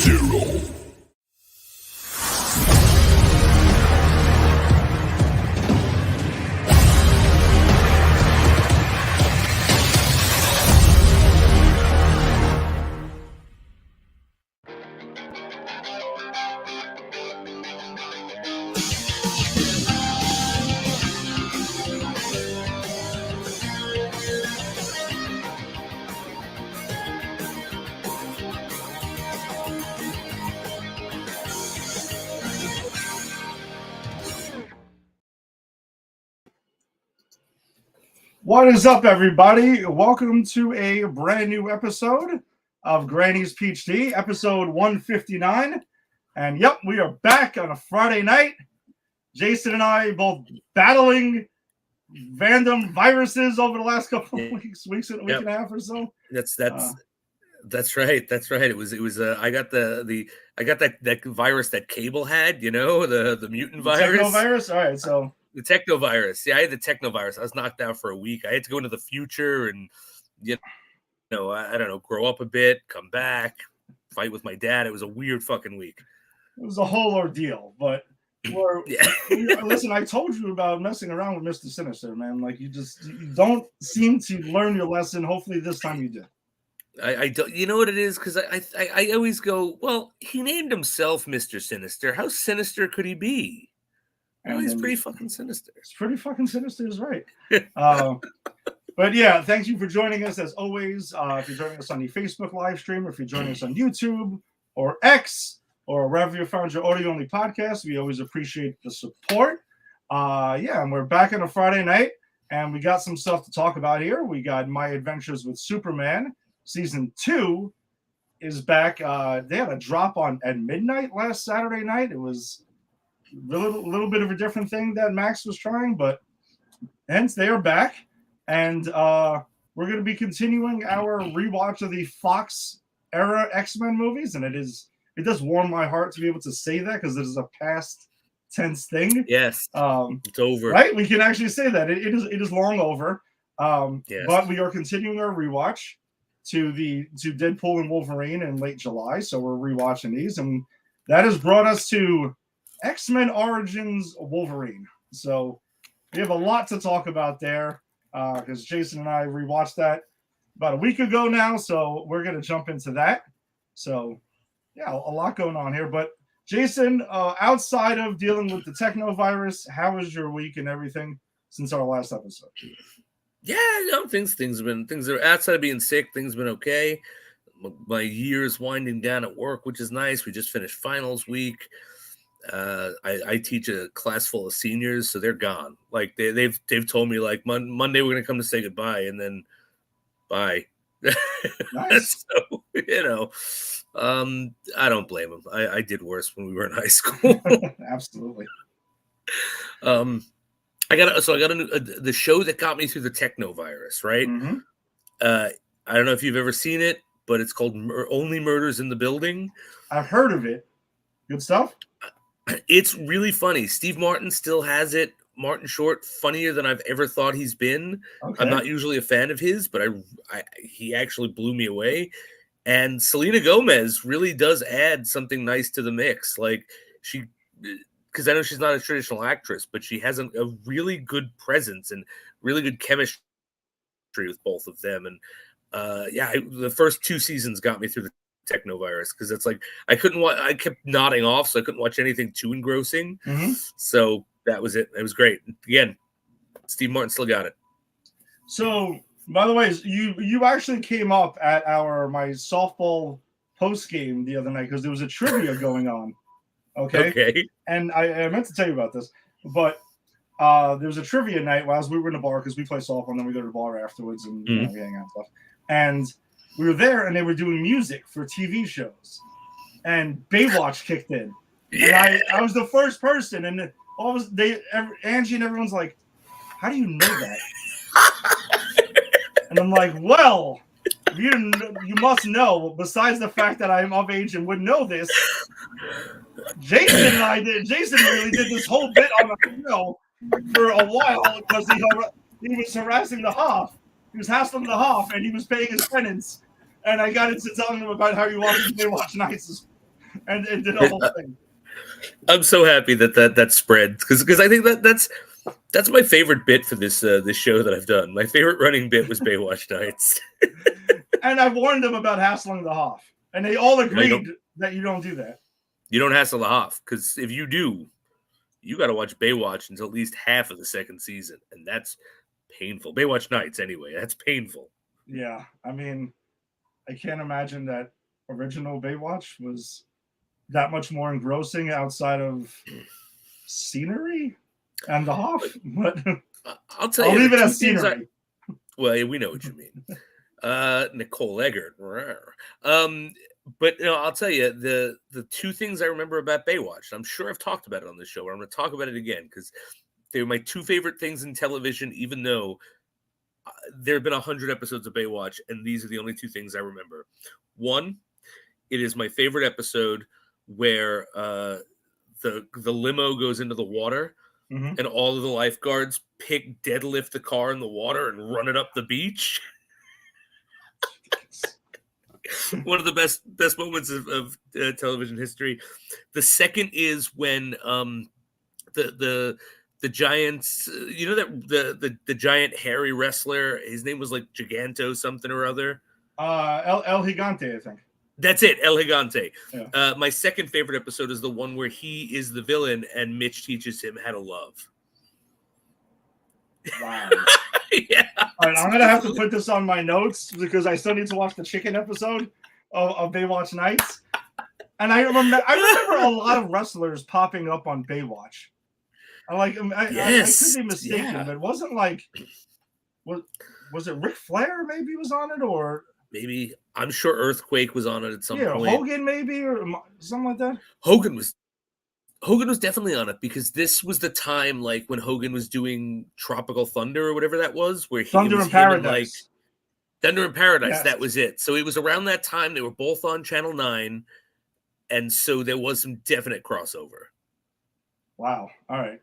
Zero. What is up, everybody? Welcome to a brand new episode of Granny's PhD, episode 159. And yep, we are back on a Friday night. Jason and I both battling random viruses over the last couple of weeks and a week and a half or so. That's right. That's right. It was. I got that virus that Cable had. You know, the mutant virus. Technovirus. All right, so. The technovirus. Yeah, I had the technovirus. I was knocked out for a week. I had to go into the future and, I don't know, grow up a bit, come back, fight with my dad. It was a weird fucking week. It was a whole ordeal, but listen, I told you about messing around with Mr. Sinister, man. Like, you don't seem to learn your lesson. Hopefully this time you did. I don't. You know what it is? Because I always go, well, he named himself Mr. Sinister. How sinister could he be? Oh, he's pretty fucking sinister. It's pretty fucking sinister, is right. But yeah, thank you for joining us as always. If you're joining us on the Facebook live stream, or if you're joining us on YouTube or X or wherever you found your audio-only podcast, we always appreciate the support. And we're back on a Friday night, and we got some stuff to talk about here. We got My Adventures with Superman. Season 2 is back. They had a drop at midnight last Saturday night. It was a little bit of a different thing that Max was trying, but hence they are back, and we're going to be continuing our rewatch of the Fox era X-Men movies, and it does warm my heart to be able to say that because it is a past tense thing. Yes, it's over. Right, we can actually say that it is long over. Yes. But we are continuing our rewatch to Deadpool and Wolverine in late July, so we're rewatching these, and that has brought us to X-Men Origins Wolverine. So we have a lot to talk about there because Jason and I rewatched that about a week ago now. So we're going to jump into that. So yeah, a lot going on here. But Jason, outside of dealing with the technovirus, how was your week and everything since our last episode? Yeah, things are outside of being sick. Things have been okay. My year is winding down at work, which is nice. We just finished finals week. I teach a class full of seniors, so they're gone. Like they've told me like Monday we're gonna come to say goodbye, and then bye. Nice. So I don't blame them. I did worse when we were in high school. Absolutely. I got the show that got me through the technovirus, right? Mm-hmm. I don't know if you've ever seen it, but it's called Only Murders in the Building. I've heard of it. Good stuff. It's really funny. Steve Martin still has it. Martin Short, funnier than I've ever thought he's been. Okay. I'm not usually a fan of his, but he actually blew me away. And Selena Gomez really does add something nice to the mix. Like because I know she's not a traditional actress, but she has a really good presence and really good chemistry with both of them. And the first 2 seasons got me through the technovirus because it's like I kept nodding off, so I couldn't watch anything too engrossing. Mm-hmm. So that was it. It was great. Again, Steve Martin still got it. So by the way, you actually came up at my softball post game the other night because there was a trivia going on. Okay. And I meant to tell you about this, but there was a trivia night while we were in the bar because we play softball and then we go to the bar afterwards and we hang out and stuff. And we were there, and they were doing music for TV shows, and Baywatch kicked in. Yeah. And I was the first person, and Angie and everyone's like, "How do you know that?" And I'm like, "Well, you must know. Besides the fact that I'm of age and would know this, Jason and I did. Jason really did this whole bit on the show for a while because he was harassing the Hoff. He was hassling the Hoff, and he was paying his penance." And I got into telling him about how he watches Baywatch Nights and it did a whole thing. I'm so happy that spread because I think that's my favorite bit for this show that I've done. My favorite running bit was Baywatch Nights. And I've warned them about hassling the Hoff, and they all agreed that you don't do that. You don't hassle the Hoff, because if you do, you got to watch Baywatch until at least half of the second season, and that's painful. Baywatch Nights, anyway, that's painful. Yeah, I mean, I can't imagine that original Baywatch was that much more engrossing outside of scenery and the Hoff. But I'll tell you, I'll leave it as scenery. Well, we know what you mean. Nicole Eggert. But I'll tell you the two things I remember about Baywatch. I'm sure I've talked about it on this show, but I'm going to talk about it again because they were my two favorite things in television, even though there have been 100 episodes of Baywatch, and these are the only two things I remember. One, it is my favorite episode where the limo goes into the water, and all of the lifeguards deadlift the car in the water and run it up the beach. One of the best moments of television history. The second is when the Giants, the giant hairy wrestler, his name was like Giganto something or other. El Gigante, I think. That's it, El Gigante. Yeah. My second favorite episode is the one where he is the villain and Mitch teaches him how to love. Wow. Yeah. All right, I'm going to have to put this on my notes because I still need to watch the chicken episode of Baywatch Nights. And I remember a lot of wrestlers popping up on Baywatch. I could be mistaken, but it wasn't like, was it Ric Flair maybe was on it, or maybe, I'm sure Earthquake was on it at some point. Hogan maybe, or something like that. Hogan was definitely on it because this was the time like when Hogan was doing Tropical Thunder or whatever that was, where Thunder in Paradise. Thunder in Paradise, yes. That was it. So it was around that time they were both on Channel 9, and so there was some definite crossover. Wow. All right.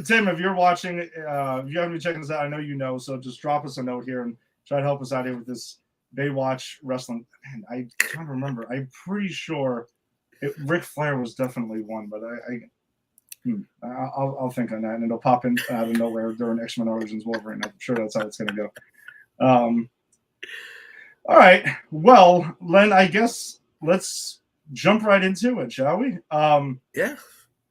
Tim, if you're watching, if you haven't been checking this out, I know you know, so just drop us a note here and try to help us out here with this Baywatch wrestling. Man, I can't remember. I'm pretty sure Ric Flair was definitely one, but I'll think on that, and it'll pop in out of nowhere during X-Men Origins Wolverine. I'm sure that's how it's going to go. All right. Well, Len, I guess let's jump right into it, shall we? Yeah.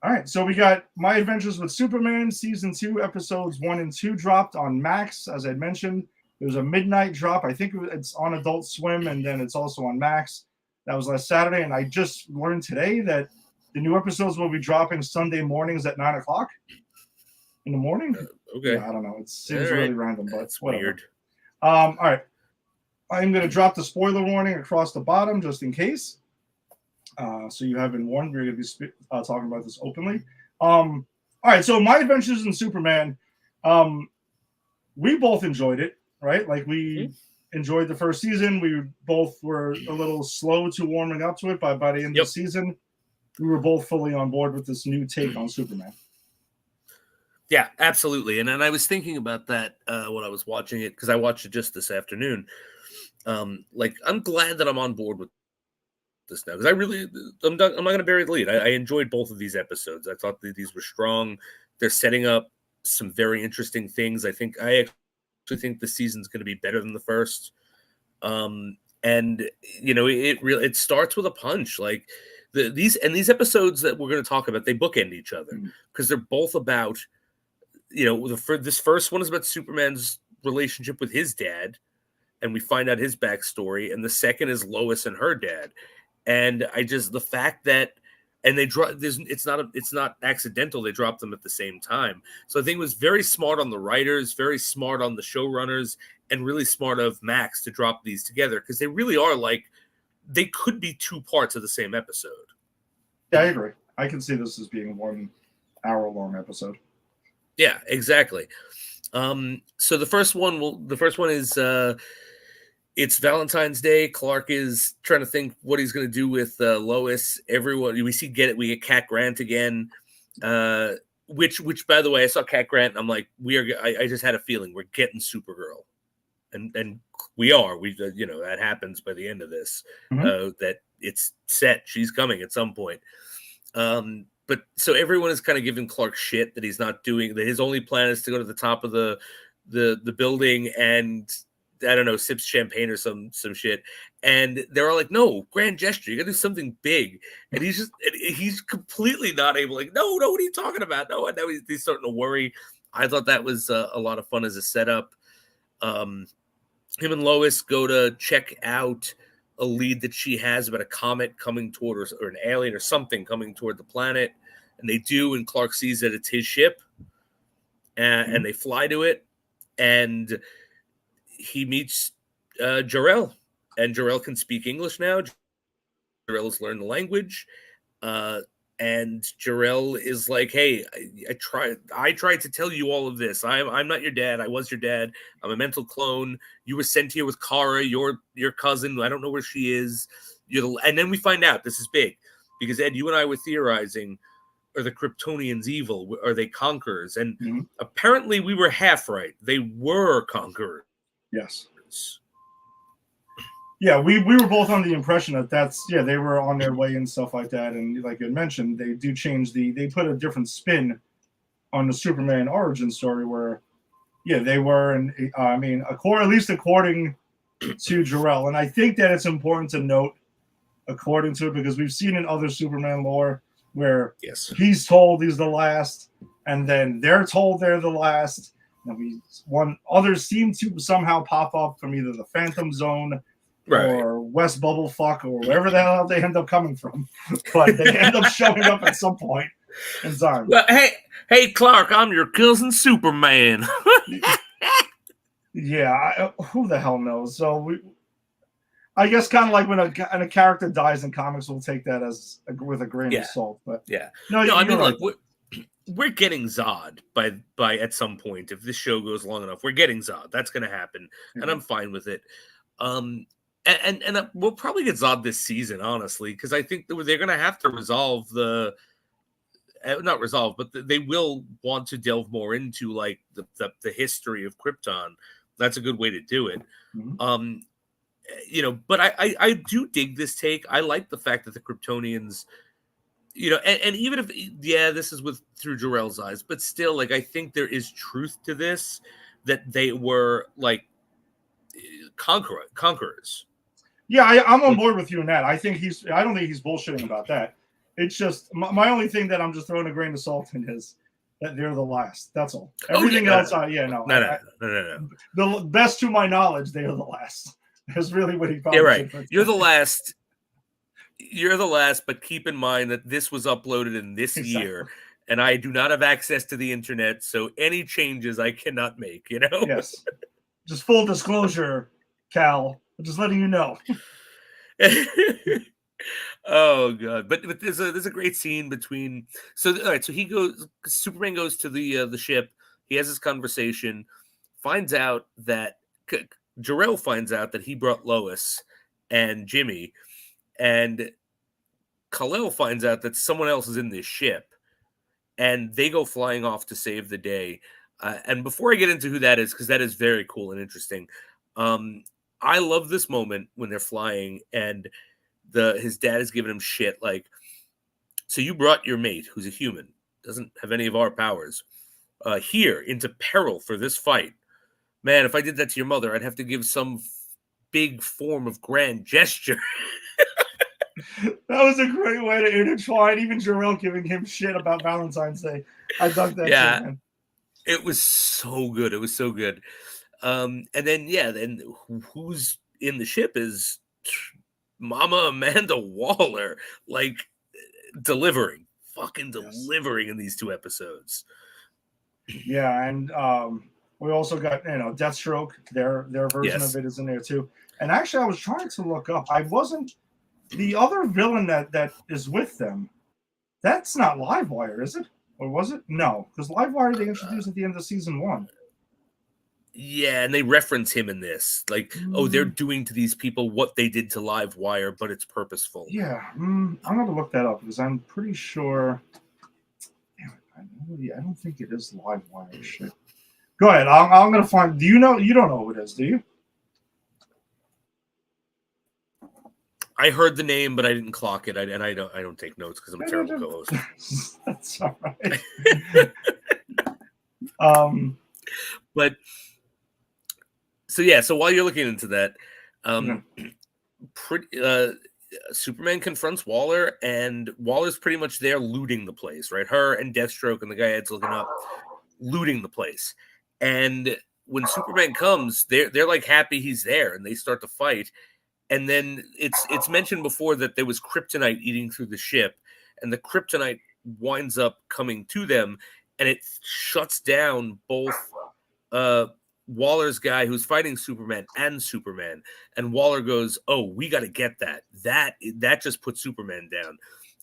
All right. So we got My Adventures with Superman Season 2, Episodes 1 and 2 dropped on Max, as I mentioned. There's a midnight drop. I think it's on Adult Swim, and then it's also on Max. That was last Saturday, and I just learned today that the new episodes will be dropping Sunday mornings at 9 o'clock in the morning. Okay. Yeah, I don't know. It seems really random, but it's whatever. Weird. All right. I'm going to drop the spoiler warning across the bottom just in case. So you have been warned. We're going to be talking about this openly. All right. So My Adventures in Superman, we both enjoyed it, right? Like we enjoyed the first season. We both were a little slow to warming up to it, but by the end of the season, we were both fully on board with this new take on Superman. Yeah, absolutely. And I was thinking about that when I was watching it, because I watched it just this afternoon. I'm glad that I'm on board with this now, because I'm not going to bury the lead. I enjoyed both of these episodes. I thought that these were strong. They're setting up some very interesting things. I actually think the season's going to be better than the first. And it starts with a punch. Like these episodes that we're going to talk about, they bookend each other because they're both about, this first one is about Superman's relationship with his dad, and we find out his backstory. And the second is Lois and her dad. And the fact that, and they drop, it's not accidental. They dropped them at the same time. So I think it was very smart on the writers, very smart on the showrunners, and really smart of Max to drop these together, because they really are they could be two parts of the same episode. Yeah, I agree. I can see this as being 1 hour long episode. Yeah, exactly. So the first one is it's Valentine's Day. Clark is trying to think what he's going to do with Lois. Everyone we get Cat Grant again. Which by the way, I saw Cat Grant and I'm like, I just had a feeling we're getting Supergirl, and we are. That happens by the end of this. That it's set. She's coming at some point. But so everyone is kind of giving Clark shit that he's not doing, that his only plan is to go to the top of the building and, I don't know, sips champagne or some shit. And they're all like, no, grand gesture. You got to do something big. And he's completely not able, like, no, what are you talking about? No, and now he's starting to worry. I thought that was a lot of fun as a setup. Him and Lois go to check out a lead that she has about a comet coming toward her, or an alien or something coming toward the planet. And they do, and Clark sees that it's his ship. And they fly to it. And he meets Jor-El, and Jor-El can speak English now. Jor-El has learned the language, and Jor-El is like, "Hey, I tried to tell you all of this. I'm not your dad. I was your dad. I'm a mental clone. You were sent here with Kara, your cousin. I don't know where she is. And then we find out this is big because Ed, you and I were theorizing." Are the Kryptonians evil? Are they conquerors? And apparently we were half right. They were conquerors. Yes. Yeah, we were both on the impression that they were on their way and stuff like that. And like you mentioned, they do change they put a different spin on the Superman origin story where, they were, and I mean, at least according to Jor-El. And I think that it's important to note, according to it, because we've seen in other Superman lore, where he's told he's the last, and then they're told they're the last. And others seem to somehow pop up from either the Phantom Zone or West Bubblefuck or wherever the hell they end up coming from. But they end up showing up at some point in time. Well, hey, Clark, I'm your cousin Superman. Who the hell knows? So I guess kind of like when a character dies in comics, we'll take that with a grain of salt. But no, I mean, right. Like we're getting Zod by at some point. If this show goes long enough, we're getting Zod. That's going to happen, and I'm fine with it. And we'll probably get Zod this season, honestly, because I think they're going to have to resolve not resolve, but they will want to delve more into like the history of Krypton. That's a good way to do it. But I do dig this take. I like the fact that the Kryptonians, and even if, this is through Jor-El's eyes, but still, like, I think there is truth to this, that they were, like, conquerors. Yeah, I'm on board with you in that. I don't think he's bullshitting about that. It's just, my only thing that I'm just throwing a grain of salt in is that they're the last. That's all. Everything else, no. The best to my knowledge, they are the last. That's really what he found. Yeah, right. You're the last. You're the last, but keep in mind that this was uploaded in this year, and I do not have access to the internet, so any changes I cannot make, Yes. Just full disclosure, Cal. I'm just letting you know. Oh god! But there's a great scene between. So all right, so Superman goes to the ship. He has his conversation, finds out that Jor-El finds out that he brought Lois and Jimmy, and Kal-El finds out that someone else is in this ship, and they go flying off to save the day. And before I get into who that is, because that is very cool and interesting, I love this moment when they're flying and his dad is giving him shit like, so you brought your mate, who's a human, doesn't have any of our powers, here into peril for this fight. Man, if I did that to your mother, I'd have to give some big form of grand gesture. That was a great way to intertwine even Jor-El giving him shit about Valentine's Day. I dug that shit, man. It was so good. It was so good. And then who's in the ship is Mama Amanda Waller, like delivering in these 2 episodes. Yeah, and we also got Deathstroke. Their version of it is in there too. And actually, I was trying to look up. I wasn't the other villain that is with them. That's not Livewire, is it? Or was it? No, because Livewire they introduced at the end of season 1. Yeah, and they reference him in this. Like, they're doing to these people what they did to Livewire, but it's purposeful. Yeah, I'm going to look that up because I'm pretty sure. I don't think it is Livewire shit. Go ahead. I'm going to find. Do you know? You don't know who it is, do you? I heard the name, but I didn't clock it. I don't take notes because I'm a terrible co-host. That's all right. But so yeah, so while you're looking into that, Superman confronts Waller, and Waller's pretty much there looting the place, right? Her and Deathstroke and the guy Ed's looking up, looting the place. And when Superman comes, they're like happy he's there, and they start to fight. And then it's mentioned before that there was kryptonite eating through the ship, and the kryptonite winds up coming to them, and it shuts down both Waller's guy who's fighting Superman and Superman. And Waller goes, "Oh, we got to get that. That just put Superman down."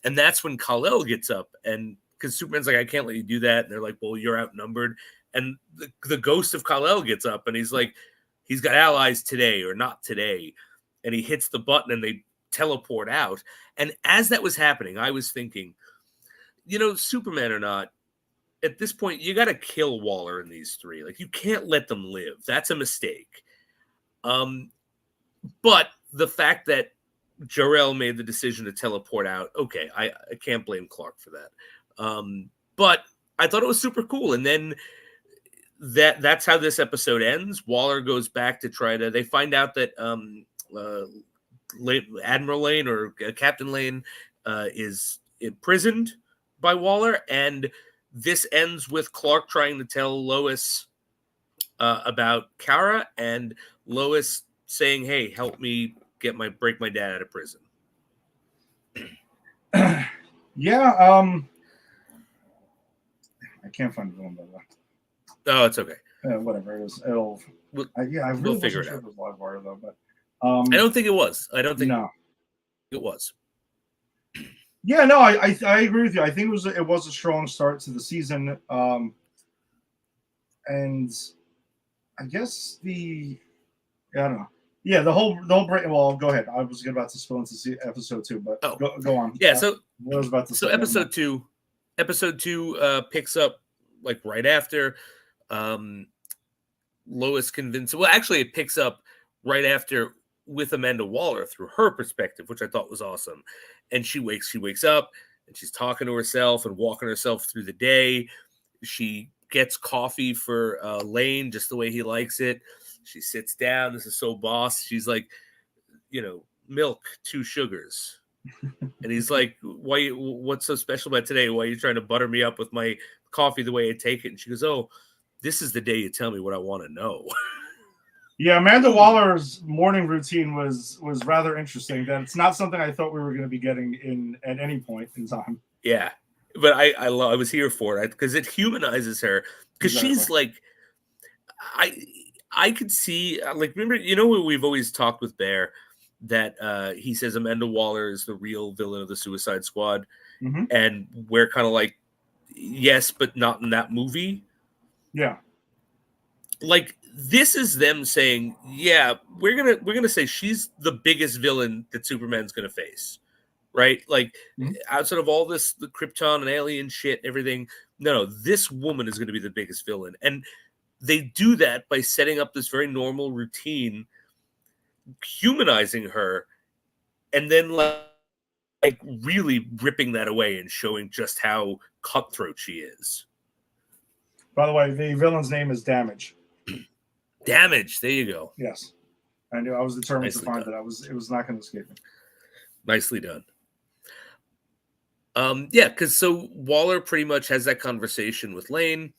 And that's when Kal-El gets up, and because Superman's like, "I can't let you do that." And they're like, "Well, you're outnumbered." And the ghost of Kal-El gets up, and he's like, he's got allies today or not today. And he hits the button and they teleport out. And as that was happening, I was thinking, Superman or not, at this point, you got to kill Waller and these three. Like, you can't let them live. That's a mistake. But the fact that Jor-El made the decision to teleport out, okay, I can't blame Clark for that. But I thought it was super cool. And then that's how this episode ends. Waller goes back to they find out that Admiral Lane or Captain Lane is imprisoned by Waller, and this ends with Clark trying to tell Lois about Kara, and Lois saying, "Hey, help me break my dad out of prison." Yeah, I can't find the one by the way. Oh, it's okay. Whatever it is, I really we'll figure it out. It was live wire though, but I don't think it was. I don't think it was. Yeah, no, I agree with you. I think it was a strong start to the season, and I guess I don't know. Yeah, the whole break. Well, go ahead. I was about to spill into episode 2, but go on. Yeah, so what I was about to say. Episode two picks up like right after Lois convinces. Well, actually, it picks up right after with Amanda Waller through her perspective, which I thought was awesome. And she wakes up and she's talking to herself and walking herself through the day. She gets coffee for Lane just the way he likes it. She sits down. This is so boss. She's like, milk, 2 sugars. And he's like, "Why? What's so special about today? Why are you trying to butter me up with my coffee the way I take it?" And she goes, "Oh, this is the day you tell me what I want to know." Yeah, Amanda Waller's morning routine was rather interesting. That it's not something I thought we were going to be getting at any point in time. Yeah, but I was here for it because it humanizes her, because she's like, I could see, like, remember, we've always talked with Bear that he says Amanda Waller is the real villain of the Suicide Squad, and we're kind of like, yes, but not in that movie. Yeah. Like, this is them saying, yeah, we're gonna say she's the biggest villain that Superman's gonna face, right? Like, outside of all the Krypton and alien shit, everything, no, this woman is gonna be the biggest villain. And they do that by setting up this very normal routine, humanizing her, and then like really ripping that away and showing just how cutthroat she is. By the way, the villain's name is Damage. Damage. There you go. Yes, I knew. I was determined to find it. It was not going to escape me. Nicely done. Yeah, because so Waller pretty much has that conversation with Lane.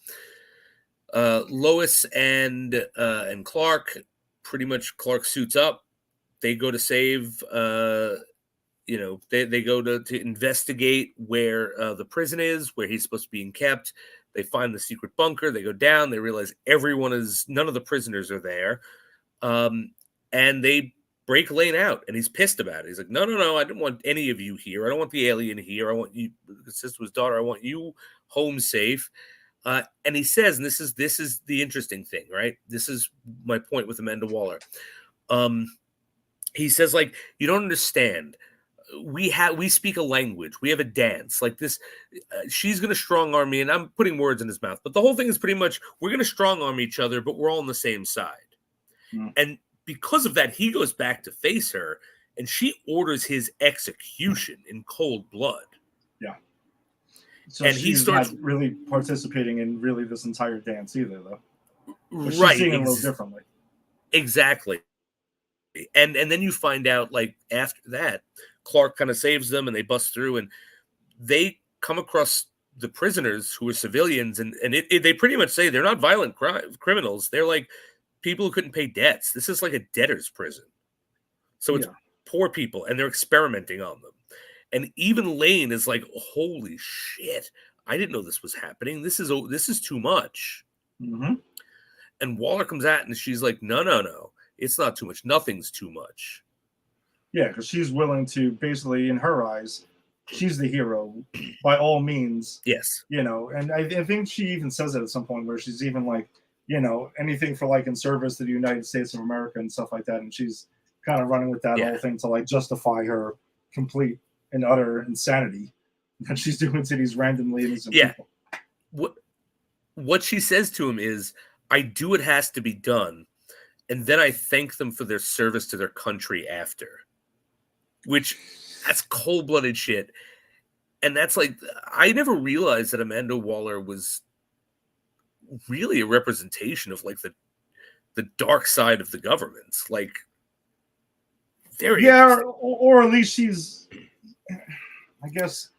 Lois and Clark, pretty much Clark suits up. They go to save. They go to investigate where the prison is, where he's supposed to be kept. They find the secret bunker. They go down. They realize none of the prisoners are there. And they break Lane out, and he's pissed about it. He's like, no, I don't want any of you here. I don't want the alien here. I want you, the sister's daughter. I want you home safe. And he says, and this is the interesting thing, right? This is my point with Amanda Waller. He says, like, you don't understand. We speak a language. We have a dance like this. She's going to strong arm me, and I'm putting words in his mouth. But the whole thing is pretty much we're going to strong arm each other, but we're all on the same side. And because of that, he goes back to face her, and she orders his execution in cold blood. Yeah. So and she's he starts not really participating in really this entire dance either, though. But right, she's seeing it a little differently. Exactly. And then you find out, like, after that, Clark kind of saves them, and they bust through, and they come across the prisoners who are civilians, and they pretty much say they're not violent criminals. They're like people who couldn't pay debts. This is like a debtor's prison. So it's poor people, and they're experimenting on them. And even Lane is like, holy shit, I didn't know this was happening. This is too much. Mm-hmm. And Waller comes out, and she's like, no. It's not too much. Nothing's too much. Yeah, because she's willing to, basically, in her eyes, she's the hero by all means. Yes. You know, and I think she even says it at some point where she's even like, you know, anything for like in service to the United States of America and stuff like that. And she's kind of running with that whole thing to like justify her complete and utter insanity that she's doing to these randomly innocent people. What she says to him is, I do what has to be done, and then I thank them for their service to their country after. Which, that's cold-blooded shit. And that's like, I never realized that Amanda Waller was really a representation of like the dark side of the government. Like, very or at least she's, I guess,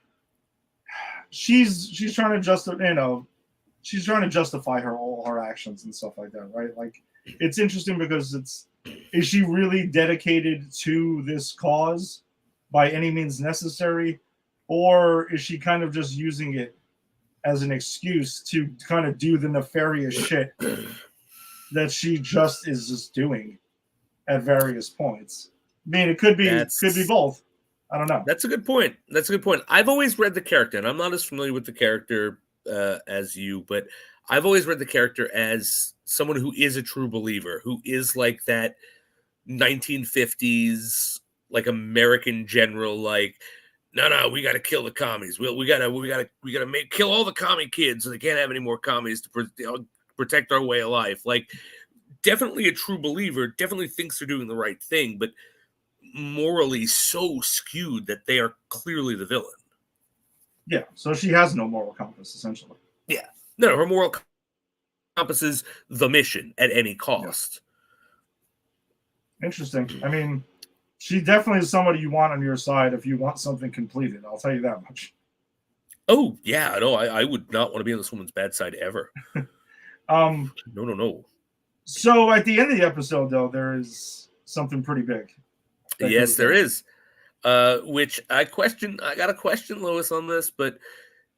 she's trying to she's trying to justify all her actions and stuff like that, right? Like, it's interesting because is she really dedicated to this cause by any means necessary, or is she kind of just using it as an excuse to kind of do the nefarious shit that she is just doing at various points? I mean, it could be both. I don't know. That's a good point. I've always read the character, and I'm not as familiar with the character as you, but I've always read the character as someone who is a true believer, who is like that 1950s like American general, like, no, we got to kill the commies. We got to kill all the commie kids, so they can't have any more commies to protect our way of life. Like, definitely a true believer, definitely thinks they're doing the right thing, but morally so skewed that they are clearly the villain. Yeah, so she has no moral compass, essentially. Yeah. No, her moral compass is the mission at any cost. Yeah. Interesting. I mean, she definitely is somebody you want on your side if you want something completed. I'll tell you that much. Oh, yeah. No, I would not want to be on this woman's bad side ever. No. So at the end of the episode, though, there is something pretty big. Yes, there is. Which I got a question Lois on this, but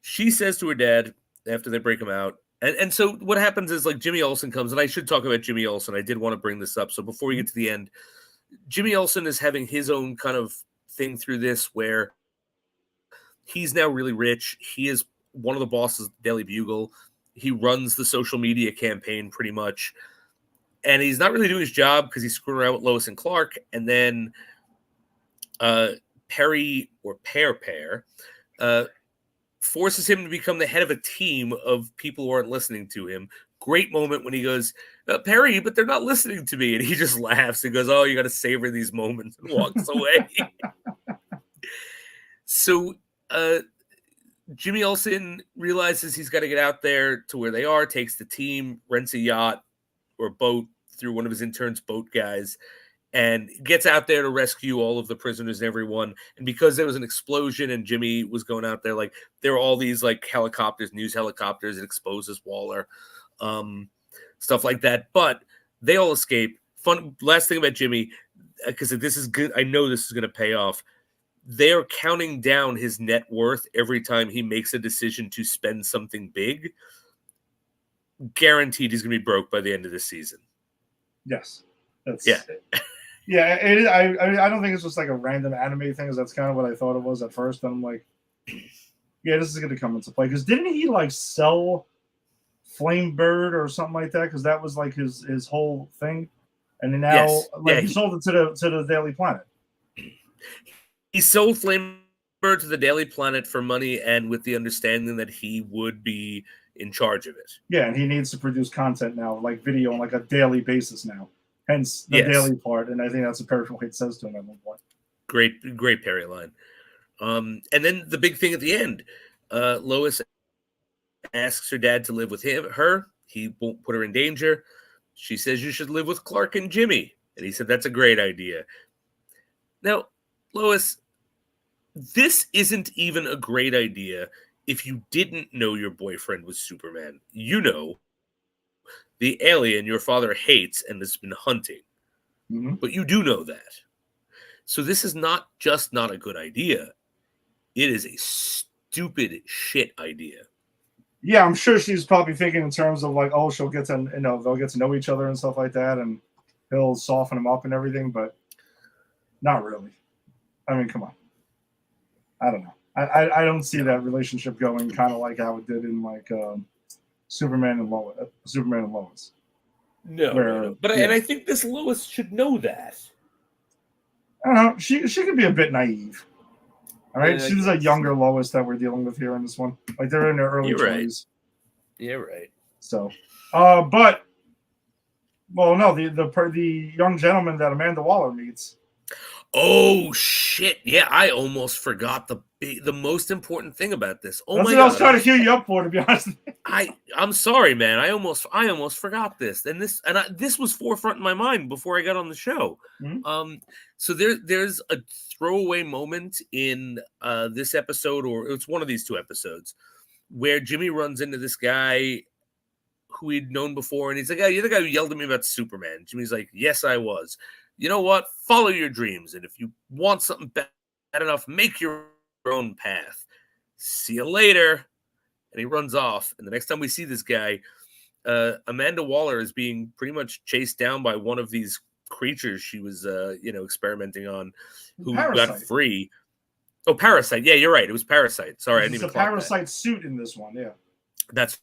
she says to her dad after they break him out. And so what happens is, like, Jimmy Olsen comes, and I should talk about Jimmy Olsen. I did want to bring this up. So before we get to the end, Jimmy Olsen is having his own kind of thing through this where he's now really rich. He is one of the bosses of the Daily Bugle. He runs the social media campaign pretty much. And he's not really doing his job because he's screwing around with Lois and Clark. And then Perry, or Pear, forces him to become the head of a team of people who aren't listening to him. Great moment when he goes, Perry, but they're not listening to me. And he just laughs and goes, oh, you got to savor these moments, and walks away. So Jimmy Olsen realizes he's got to get out there to where they are, takes the team, rents a yacht or boat through one of his interns' boat guys, and gets out there to rescue all of the prisoners and everyone. And because there was an explosion and Jimmy was going out there, like, there were all these like helicopters, news helicopters, it exposes Waller, stuff like that. But they all escape. Fun last thing about Jimmy, because this is good, I know this is going to pay off. They're counting down his net worth every time he makes a decision to spend something big. Guaranteed he's going to be broke by the end of the season. Yes. Yeah. Yeah, I don't think it's just like a random anime thing, because that's kind of what I thought it was at first. And I'm like, yeah, this is going to come into play. Because didn't he like sell Flamebird or something like that? Because that was like his whole thing. And then now, he sold it to the Daily Planet. He sold Flamebird to the Daily Planet for money, and with the understanding that he would be in charge of it. Yeah, and he needs to produce content now, like video on like a daily basis now. Hence the daily part, and I think that's a perfect way it says to him at one point. Great Perry line. And then the big thing at the end, Lois asks her dad to live with her. He won't put her in danger. She says, you should live with Clark and Jimmy. And he said, that's a great idea. Now, Lois, this isn't even a great idea if you didn't know your boyfriend was Superman. You know the alien your father hates and has been hunting. Mm-hmm. But you do know that. So this is not just not a good idea. It is a stupid shit idea. Yeah, I'm sure she's probably thinking in terms of like, oh, she'll get to, they'll get to know each other and stuff like that, and he'll soften him up and everything, but not really. I mean, come on. I don't know. I don't see that relationship going kind of like how it did in like Superman and Lois. No. But and I think this Lois should know that. I don't know. She could be a bit naive. All right, Yeah, she's a younger Lois that we're dealing with here in this one. Like they're in their early 20s. You're right. So, but no, the young gentleman that Amanda Waller meets. Oh shit! Yeah, I almost forgot the most important thing about this. Oh That's my what God. I was trying to cue you up for, to be honest. I'm sorry, man. I almost forgot this, and this was forefront in my mind before I got on the show. Mm-hmm. So there's a throwaway moment in this episode, or it's one of these two episodes, where Jimmy runs into this guy who he'd known before, and he's like, "Oh, you're the guy who yelled at me about Superman." Jimmy's like, "Yes, I was. You know what? Follow your dreams, and if you want something bad enough, make your own path. See you later." And he runs off. And the next time we see this guy, Amanda Waller is being pretty much chased down by one of these creatures she was, experimenting on, who got free. Oh, Parasite. Yeah, you're right. It was Parasite. Sorry, I didn't even clock that. It's a Parasite suit in this one. Yeah, that's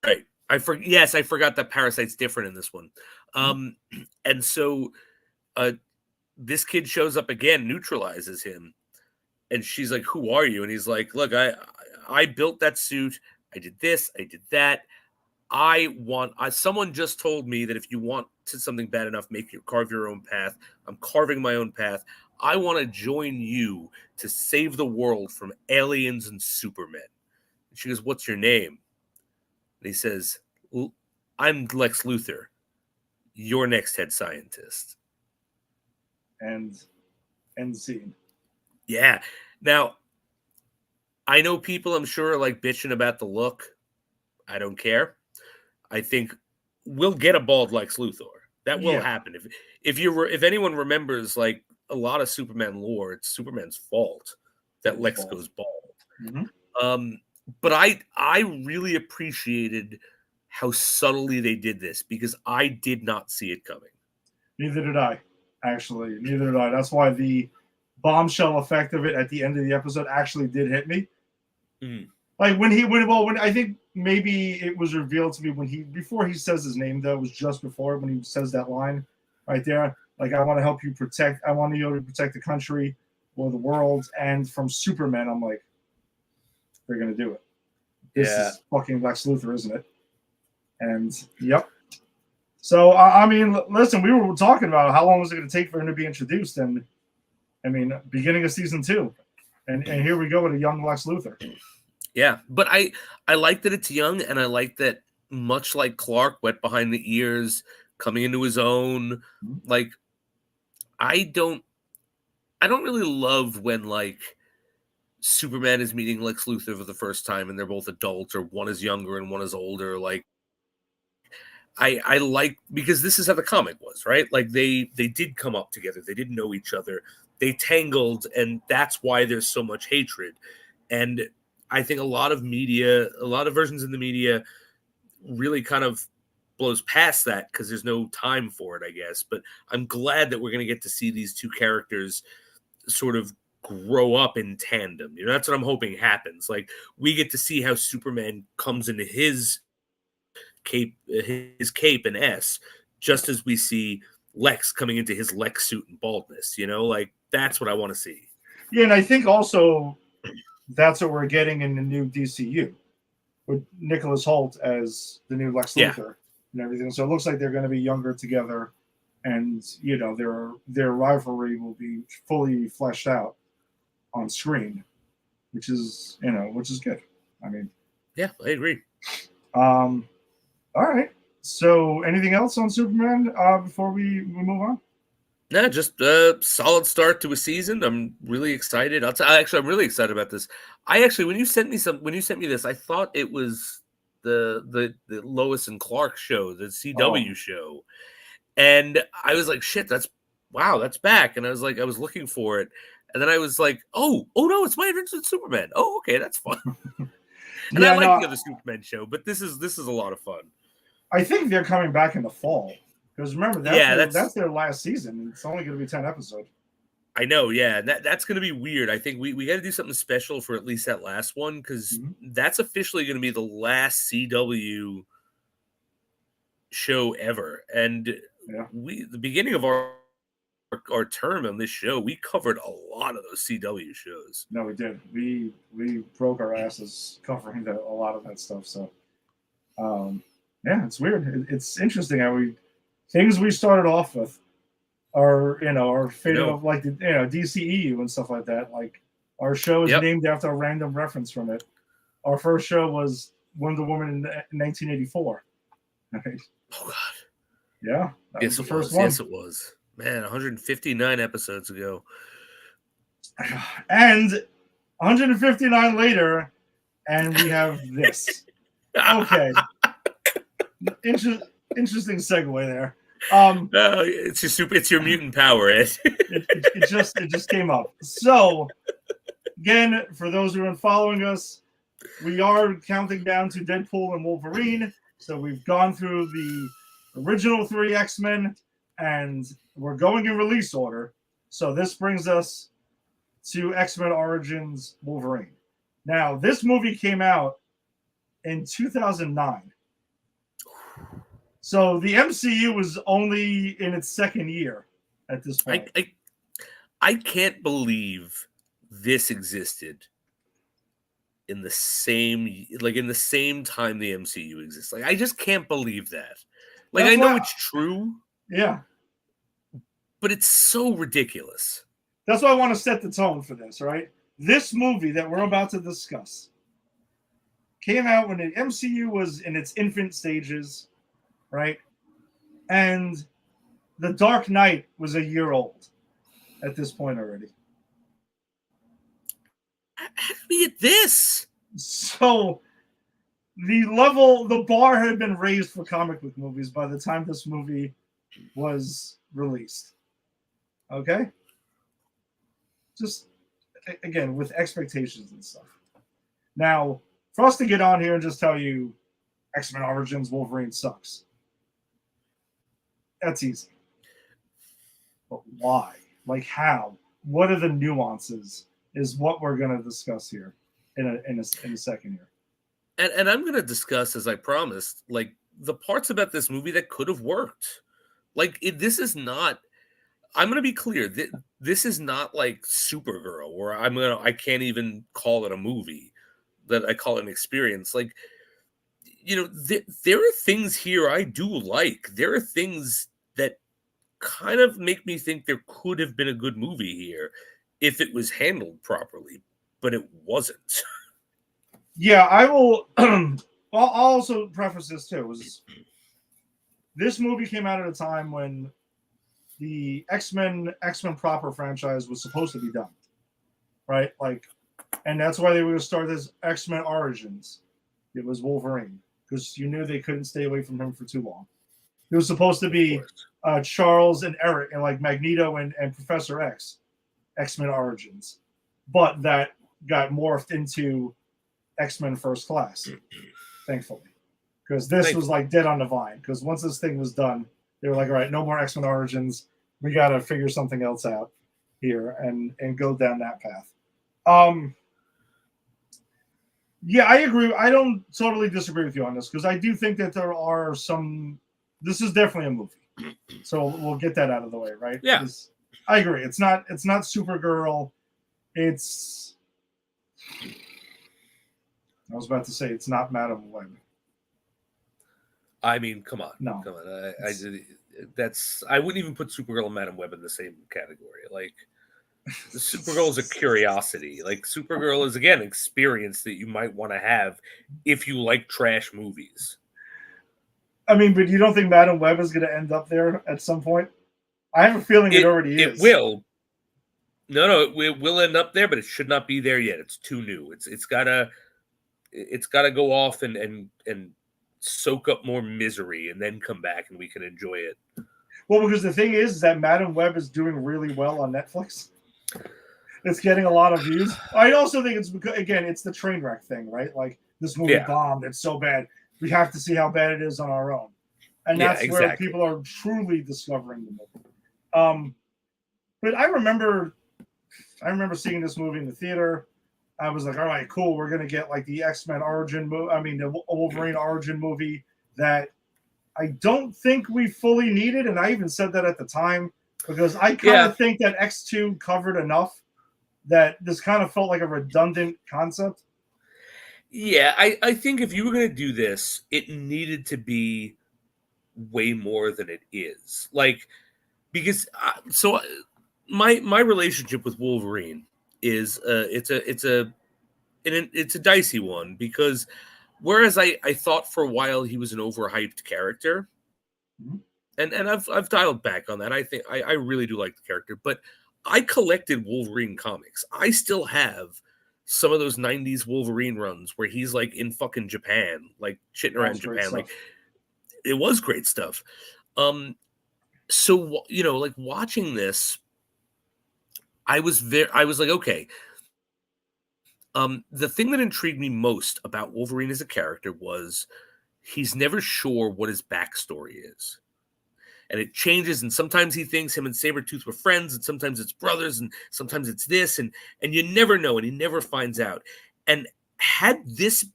right. I forgot that Parasite's different in this one. And so this kid shows up again, neutralizes him, and she's like, "Who are you?" And he's like, "Look, I built that suit. I did this. I did that. Someone just told me that if you want something bad enough, carve your own path. I'm carving my own path. I want to join you to save the world from aliens and Supermen." And she goes, "What's your name?" And he says, "I'm Lex Luthor, your next head scientist." And end scene. Yeah. Now, I know people, I'm sure, are like bitching about the look. I don't care. I think we'll get a bald Lex Luthor. That will happen. If anyone remembers like a lot of Superman lore, it's Superman's fault that Lex goes bald. Mm-hmm. But I really appreciated how subtly they did this, because I did not see it coming. Neither did I, actually. Neither did I. That's why the bombshell effect of it at the end of the episode actually did hit me. Like when I think maybe it was revealed to me before he says his name, though, it was just before when he says that line right there. Like, I want to help you protect the country or the world, and from Superman, I'm like, they're gonna do it. This is fucking Lex Luthor, isn't it? And yep. So I mean, listen, we were talking about how long was it going to take for him to be introduced, and I mean, beginning of season 2, and here we go with a young Lex Luthor. Yeah, but I like that it's young, and I like that, much like Clark, wet behind the ears, coming into his own. Like, I don't really love when like Superman is meeting Lex Luthor for the first time, and they're both adults, or one is younger and one is older. Like, I like, because this is how the comic was, right? Like they did come up together, they didn't know each other, they tangled, and that's why there's so much hatred. And I think a lot of versions in the media really kind of blows past that because there's no time for it, I guess. But I'm glad that we're going to get to see these two characters sort of grow up in tandem. You know, that's what I'm hoping happens. Like, we get to see how Superman comes into his cape and S, just as we see Lex coming into his Lex suit and baldness. You know, like, that's what I want to see. Yeah, and I think also that's what we're getting in the new DCU with Nicholas Hoult as the new Lex Luthor and everything. So it looks like they're going to be younger together and their rivalry will be fully fleshed out on screen, which is good. I mean, yeah, I agree. All right. So, anything else on Superman before we move on? No, just a solid start to a season. I'm really excited. I'm really excited about this. When you sent me this, I thought it was the Lois and Clark show, the CW show, and I was like, shit, that's back. And I was looking for it, and then I was like, oh no, it's My Adventures with Superman. Oh, okay, that's fun. And I like the other Superman show, but this is a lot of fun. I think they're coming back in the fall. Because remember, that's their last season. It's only going to be 10 episodes. I know, yeah. That's going to be weird. I think we got to do something special for at least that last one, because that's officially going to be the last CW show ever. And the beginning of our term on this show, we covered a lot of those CW shows. No, we did. We broke our asses covering a lot of that stuff. So, yeah, it's weird. It's interesting how things we started off with are faded off, like the DCEU and stuff like that. Like our show is named after a random reference from it. Our first show was Wonder Woman in 1984. Right? Oh God! Yeah, that was the first one. Yes, it was. Man, 159 episodes ago, and 159 later, and we have this. Okay, interesting segue there. It's your mutant power, Ed. it just came up. So again, for those who aren't following us, we are counting down to Deadpool and Wolverine. So we've gone through the original 3 X-Men, and we're going in release order. So this brings us to X-Men Origins Wolverine. Now, this movie came out in 2009. So the MCU was only in its second year at this point. I can't believe this existed in the same time the MCU exists. Like, I just can't believe that. Like, I know it's true. Yeah. But it's so ridiculous. That's why I want to set the tone for this, right? This movie that we're about to discuss came out when the MCU was in its infant stages, right? And The Dark Knight was a year old at this point already. How did we get this? So the bar had been raised for comic book movies by the time this movie was released. Okay? Just, again, with expectations and stuff. Now, for us to get on here and just tell you X-Men Origins Wolverine sucks, that's easy. But why? Like, how? What are the nuances is what we're going to discuss here in a second here. And I'm going to discuss, as I promised, like, the parts about this movie that could have worked. Like, this is not... I'm going to be clear. This is not like Supergirl, where I can't even call it a movie. That I call it an experience. Like, there are things here I do like. There are things that kind of make me think there could have been a good movie here if it was handled properly, but it wasn't. Yeah, I will. I'll also preface this too. This movie came out at a time when the X-Men proper franchise was supposed to be done, right? Like, and that's why they were going to start this X-Men Origins. It was Wolverine, because you knew they couldn't stay away from him for too long. It was supposed to be Charles and Eric, and like Magneto and Professor X, X-Men Origins, but that got morphed into X-Men First Class, thankfully, because this was like dead on the vine. Because once this thing was done, they were like, all right, no more X-Men Origins. We got to figure something else out here and go down that path. Yeah, I agree. I don't totally disagree with you on this, because I do think that there are some. This is definitely a movie, so we'll get that out of the way, right? Yeah, I agree. It's not Supergirl. I was about to say it's not Madam Web. I mean, come on, No. come on. I wouldn't even put Supergirl and Madam Web in the same category. Like, Supergirl is a curiosity. Like, Supergirl is, again, an experience that you might want to have if you like trash movies. I mean, but you don't think Madam Web is going to end up there at some point? I have a feeling it already is. It will. No, it will end up there, but it should not be there yet. It's too new. It's gotta go off and soak up more misery and then come back and we can enjoy it. Well, because the thing is that Madam Web is doing really well on Netflix. It's getting a lot of views. I also think it's because, again, it's the train wreck thing, right? Like, this movie bombed. It's so bad. We have to see how bad it is on our own. And that's where people are truly discovering the movie. But I remember seeing this movie in the theater. I was like, all right, cool. We're going to get like the X-Men origin movie. I mean, the Wolverine origin movie that I don't think we fully needed. And I even said that at the time because I kind of think that X2 covered enough that this kind of felt like a redundant concept. Yeah, I think if you were going to do this, it needed to be way more than it is. Like, because my relationship with Wolverine is it's a dicey one because whereas I thought for a while he was an overhyped character, and I've dialed back on that. I think I really do like the character, but I collected Wolverine comics. I still have some of those 90s Wolverine runs where he's like in fucking Japan, like shitting around Japan. Like, it was great stuff. So, you know, like watching this, I was like, okay. The thing that intrigued me most about Wolverine as a character was he's never sure what his backstory is. And it changes, and sometimes he thinks him and Sabretooth were friends, and sometimes it's brothers, and sometimes it's this, and you never know, and he never finds out. And had this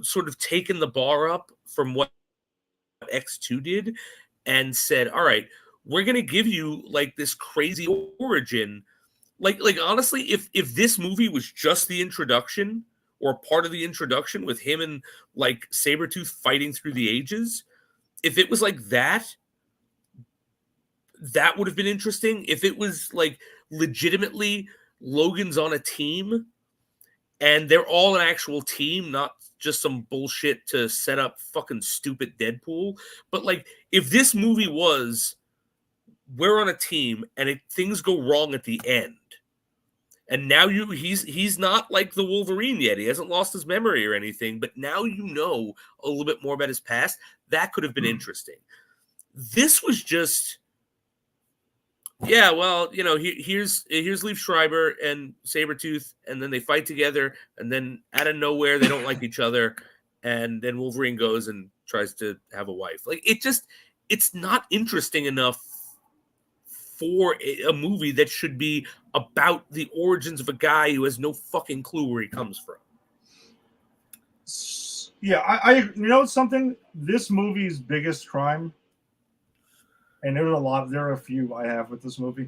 sort of taken the bar up from what X2 did and said, all right, we're going to give you like this crazy origin. Like honestly, if this movie was just the introduction or part of the introduction with him and like Sabretooth fighting through the ages, if it was like that would have been interesting. If it was like legitimately Logan's on a team and they're all an actual team, not just some bullshit to set up fucking stupid Deadpool. But like, if this movie was, we're on a team and things go wrong at the end, and now he's not like the Wolverine yet. He hasn't lost his memory or anything, but now you know a little bit more about his past. That could have been interesting. This was just, yeah, well, you know, here's Liev Schreiber and Sabretooth, and then they fight together, and then out of nowhere they don't like each other, and then Wolverine goes and tries to have a wife. Like, it's not interesting enough for a movie that should be about the origins of a guy who has no fucking clue where he comes from. Yeah, I you know something? This movie's biggest crime, and there are a few I have with this movie.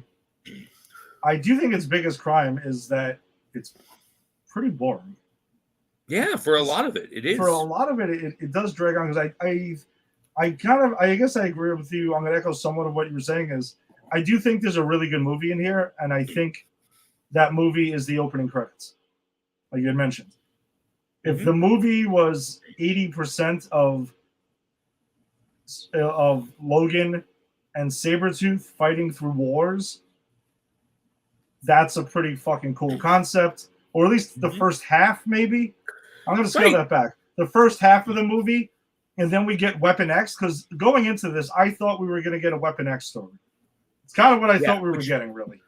I do think its biggest crime is that it's pretty boring. Yeah, for a lot of it, it is. For a lot of it does drag on because I guess I agree with you. I'm going to echo somewhat of what you were saying is I do think there's a really good movie in here, and I think that movie is the opening credits, like you had mentioned. If the movie was 80% of Logan and Sabretooth fighting through wars, that's a pretty fucking cool concept. Or at least the first half, maybe. I'm going to scale that back. The first half of the movie, and then we get Weapon X, because going into this, I thought we were going to get a Weapon X story. It's kind of what I thought we were getting, really.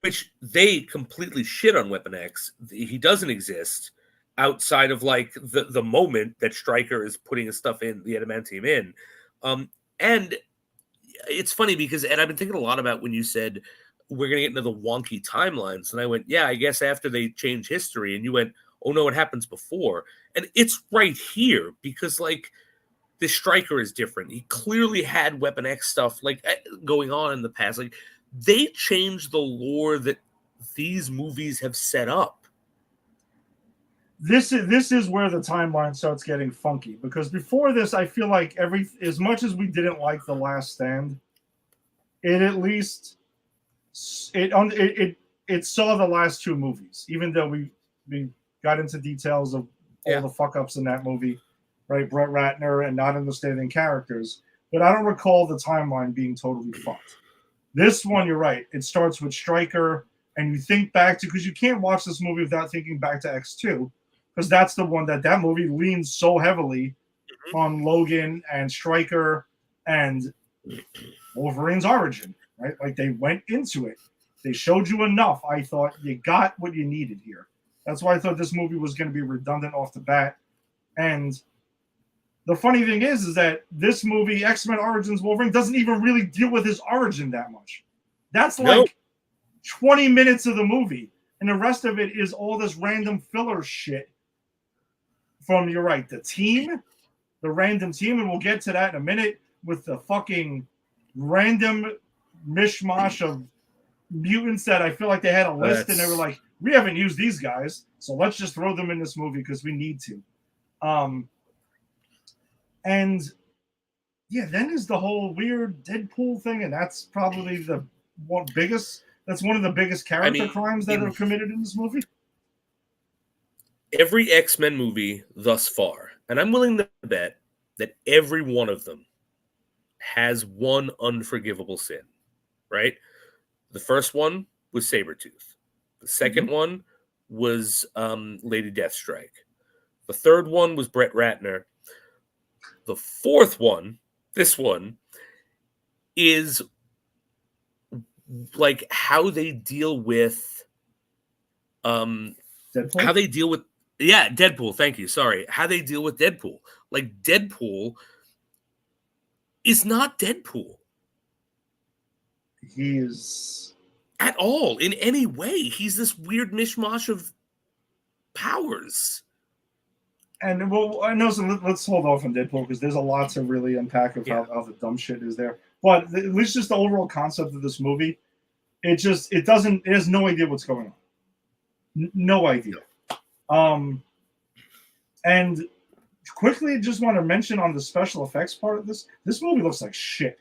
Which they completely shit on Weapon X. He doesn't exist outside of like the moment that Stryker is putting his stuff in, the adamantium in. And it's funny because, and I've been thinking a lot about when you said we're going to get into the wonky timelines. And I went, yeah, I guess after they change history. And you went, oh no, it happens before. And it's right here because like the Stryker is different. He clearly had Weapon X stuff like going on in the past. Like they changed the lore that these movies have set up. this is where the timeline starts getting funky, because before this, I feel like as much as we didn't like The Last Stand, it at least it saw the last two movies, even though we got into details of all the fuck ups in that movie, right? Brett Ratner and not understanding characters, but I don't recall the timeline being totally fucked. This one, you're right. It starts with Stryker, and you think back to, because you can't watch this movie without thinking back to X2, because that's the one that movie leans so heavily on Logan and Stryker and Wolverine's origin, right? Like they went into it. They showed you enough. I thought you got what you needed here. That's why I thought this movie was going to be redundant off the bat. And the funny thing is that this movie, X-Men Origins Wolverine, doesn't even really deal with his origin that much. That's like 20 minutes of the movie. And the rest of it is all this random filler shit from, you're right, the random team. And we'll get to that in a minute with the fucking random mishmash of mutants that I feel like they had a list and they were like, we haven't used these guys, so let's just throw them in this movie because we need to. And yeah, then is the whole weird Deadpool thing, and that's probably one of the biggest character crimes that are committed in this movie. Every X-Men movie thus far, and I'm willing to bet that every one of them has one unforgivable sin, right? The first one was Sabretooth. The second one was Lady Deathstrike. The third one was Brett Ratner. The fourth one, this one, is like how they deal with Deadpool? How they deal with Deadpool, thank you. Sorry. How they deal with Deadpool. Like Deadpool is not Deadpool. He is at all in any way. He's this weird mishmash of powers. And well, I know. So let's hold off on Deadpool because there's a lot to really unpack of how the dumb shit is there. But at least just the overall concept of this movie, it has no idea what's going on. No idea. And quickly, just want to mention on the special effects part of this movie looks like shit.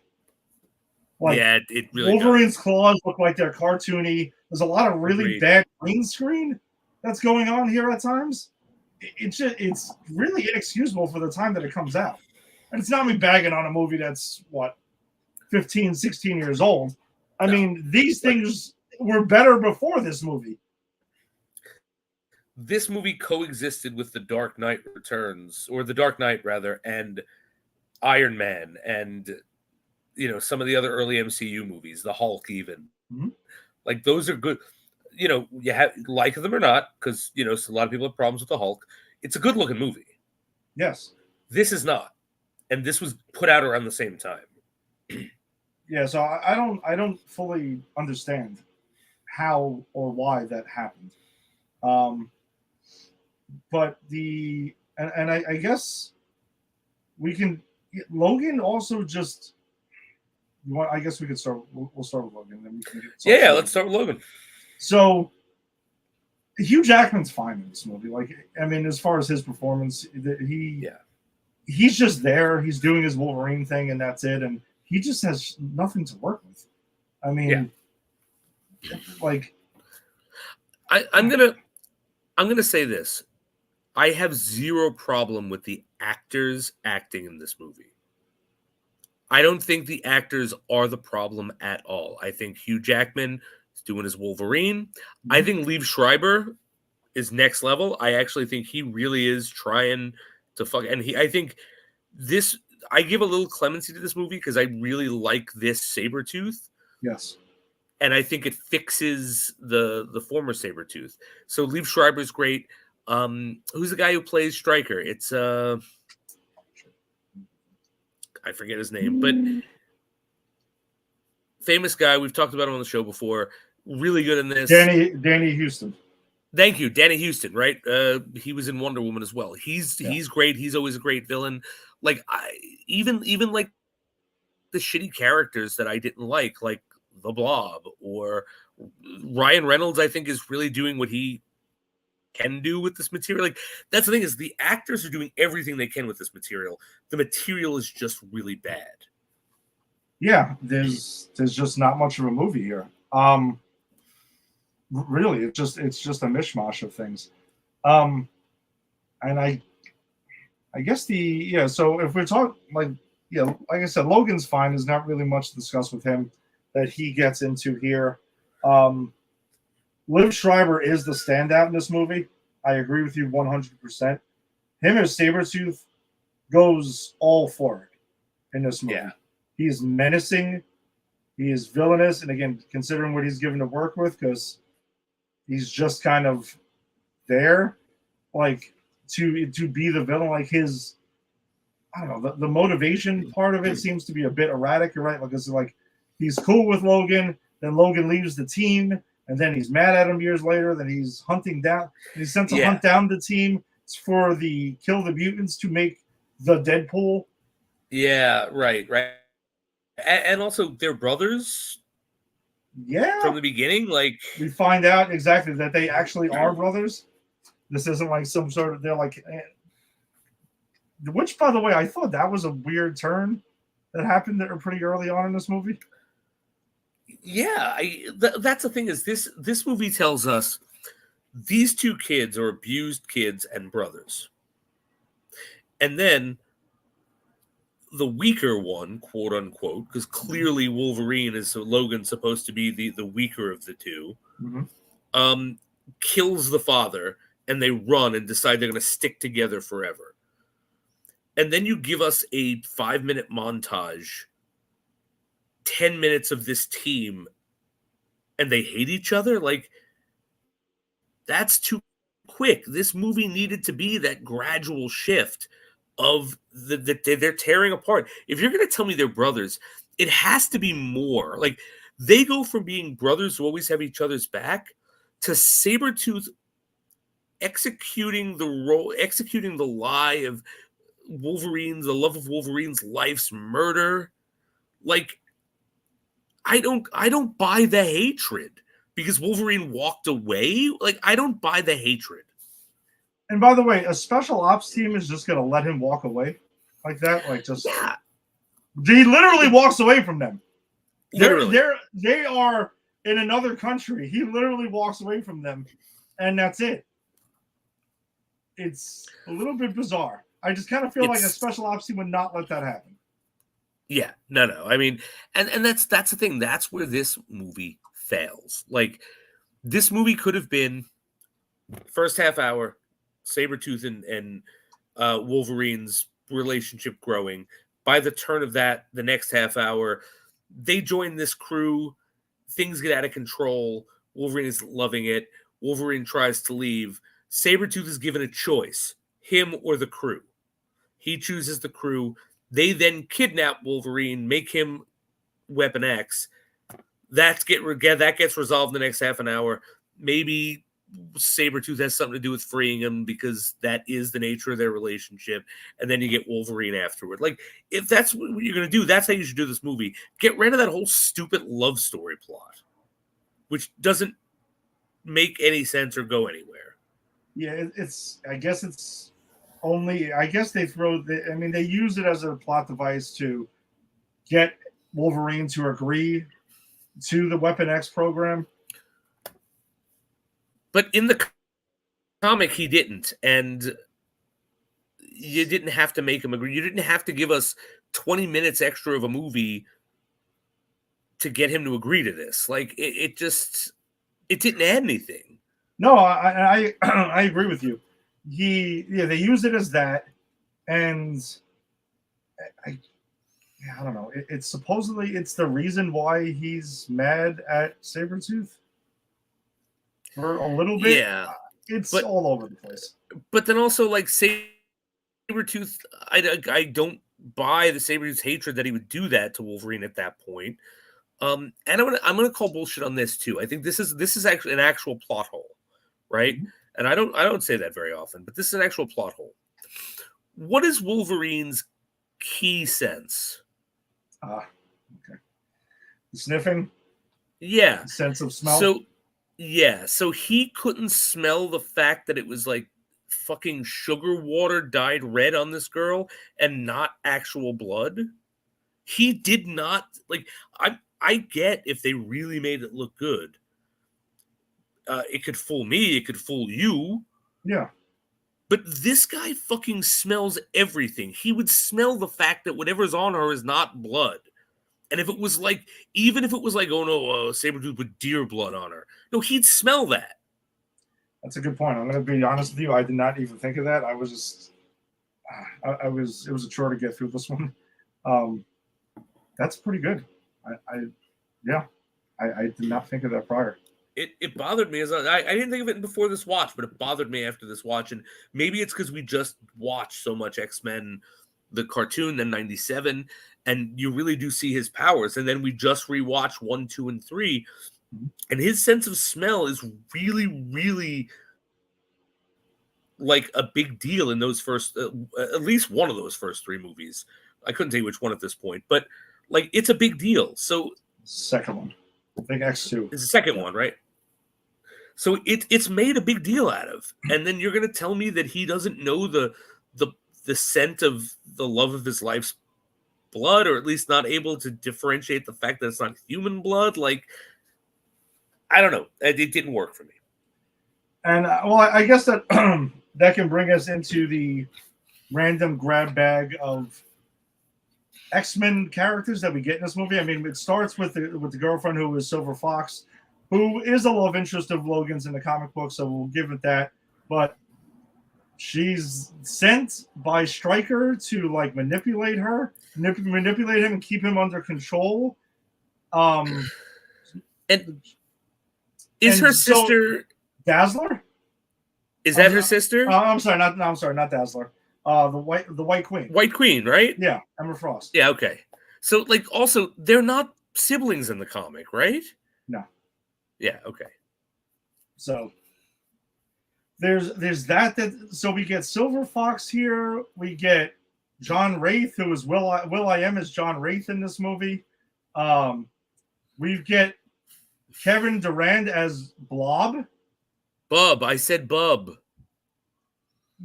Like, yeah, it really Wolverine's claws look like they're cartoony. There's a lot of really bad green screen that's going on here at times. It's really inexcusable for the time that it comes out. And it's not me bagging on a movie that's, 15, 16 years old. I mean, these things were better before this movie. This movie coexisted with The Dark Knight Returns, or The Dark Knight, rather, and Iron Man, and some of the other early MCU movies, the Hulk even. Mm-hmm. Like, those are good. You have like them or not, because a lot of people have problems with the Hulk. It's a good looking movie. Yes. This is not, and this was put out around the same time. Yeah, so I don't fully understand how or why that happened. But I guess we can. Logan also just. I guess we could start. We'll start with Logan. Then we can let's start with Logan. So, Hugh Jackman's fine in this movie. As far as his performance, he's just there. He's doing his Wolverine thing, and that's it. And he just has nothing to work with. I'm gonna say this. I have zero problem with the actors acting in this movie. I don't think the actors are the problem at all. I think Hugh Jackman is doing his Wolverine. I think Liev Schreiber is next level. I actually think he really is trying to fuck. And I think this. I give a little clemency to this movie because I really like this Sabretooth. Yes. And I think it fixes the former Sabretooth. So Liev Schreiber's great. Who's the guy who plays Stryker? It's I forget his name, but famous guy. We've talked about him on the show before. Really good in this. Danny Houston. Thank you, Danny Houston. Right? He was in Wonder Woman as well. He's great. He's always a great villain. Like even like the shitty characters that I didn't like the Blob or Ryan Reynolds. I think is really doing what he can do with this material. Like, that's the thing, is the actors are doing everything they can with this material. The material is just really bad. Yeah, there's just not much of a movie here. Really, it's just a mishmash of things. And I guess so if we're talking like I said, Logan's fine. There's not really much to discuss with him that he gets into here. Liv Schreiber is the standout in this movie. I agree with you 100%. Him as Sabretooth goes all for it in this movie. Yeah. He is menacing. He is villainous. And again, considering what he's given to work with, because he's just kind of there, like to be the villain, like his, I don't know, the motivation part of it seems to be a bit erratic. You're right. Like it's like he's cool with Logan, then Logan leaves the team, and then he's mad at him years later. Then he's hunting down. He's sent to hunt down the team for the Kill the Mutants to make the Deadpool. Yeah, right. And also, they're brothers. Yeah, from the beginning, like we find out exactly that they actually are brothers. This isn't like some sort of, they're like, which by the way, I thought that was a weird turn that happened pretty early on in this movie. Yeah, that's the thing, is this movie tells us these two kids are abused kids and brothers, and then the weaker one, quote unquote, because clearly Wolverine is Logan's supposed to be the weaker of the two, kills the father, and they run and decide they're going to stick together forever. And then you give us a 5-minute montage, 10 minutes of this team, and they hate each other? Like, that's too quick. This movie needed to be that gradual shift of they're tearing apart. If you're going to tell me they're brothers, it has to be more. Like, they go from being brothers who always have each other's back to Sabretooth executing the lie of Wolverine's, the love of Wolverine's life's murder. Like, I don't buy the hatred because Wolverine walked away. Like, I don't buy the hatred. And by the way, a special ops team is just going to let him walk away like that? Like, just... Yeah. He literally walks away from them. Literally. They are in another country. He literally walks away from them, and that's it. It's a little bit bizarre. I just kind of feel like a special ops team would not let that happen. Yeah, no. I mean, and that's the thing. That's where this movie fails. Like, this movie could have been first half hour, Sabretooth and Wolverine's relationship growing. By the turn of that, the next half hour, they join this crew. Things get out of control. Wolverine is loving it. Wolverine tries to leave. Sabretooth is given a choice, him or the crew. He chooses the crew. They then kidnap Wolverine, make him Weapon X. That gets resolved in the next half an hour. Maybe Sabretooth has something to do with freeing him because that is the nature of their relationship. And then you get Wolverine afterward. Like, if that's what you're going to do, that's how you should do this movie. Get rid of that whole stupid love story plot, which doesn't make any sense or go anywhere. Yeah, I guess they use it as a plot device to get Wolverine to agree to the Weapon X program. But in the comic, he didn't. And you didn't have to make him agree. You didn't have to give us 20 minutes extra of a movie to get him to agree to this. Like, it didn't add anything. No, I agree with you. They use it as that, and I don't know. It's supposedly it's the reason why he's mad at Sabretooth for a little bit. Yeah, it's all over the place. But then also, like, Sabretooth, I don't buy the Sabretooth's hatred that he would do that to Wolverine at that point. And I'm gonna call bullshit on this too. I think this is actually an actual plot hole, right? Mm-hmm. And I don't say that very often, but this is an actual plot hole. What is Wolverine's key sense? Okay. Sniffing? Yeah. Sense of smell? So, Yeah, so he couldn't smell the fact that it was like fucking sugar water dyed red on this girl and not actual blood. He did not like. I get if they really made it look good. It could fool me. It could fool you. Yeah. But this guy fucking smells everything. He would smell the fact that whatever's on her is not blood. And if it was like, even if it was like, oh no, Sabretooth with deer blood on her, no, he'd smell that. That's a good point. I'm going to be honest with you. I did not even think of that. I was just, it was a chore to get through this one. That's pretty good. I did not think of that prior. It bothered me as I didn't think of it before this watch, but it bothered me after this watch. And maybe it's because we just watched so much X-Men, the cartoon, then 97, and you really do see his powers. And then we just rewatched 1, 2, and 3, and his sense of smell is really, really like a big deal in those first, at least one of those first 3 movies. I couldn't tell you which one at this point, but like it's a big deal. So second one, I think X2 is the second one, right? So it's made a big deal out of, and then you're going to tell me that he doesn't know the scent of the love of his life's blood, or at least not able to differentiate the fact that it's not human blood. Like, I don't know, it didn't work for me. And well, I guess that that can bring us into the random grab bag of X-Men characters that we get in this movie. I mean, it starts with the girlfriend who is Silver Fox, who is a love interest of Logan's in the comic book, so we'll give it that. But she's sent by Stryker to like manipulate him and keep him under control. And is her sister Dazzler? Is that her sister? I'm sorry, not Dazzler. The White Queen. White Queen, right? Yeah, Emma Frost. Yeah, okay. So like also they're not siblings in the comic, right? No. Yeah, okay. So there's that so we get Silver Fox here, we get John Wraith, who is Will.i.am is John Wraith in this movie. We get Kevin Durand as Blob. Bub, I said Bub.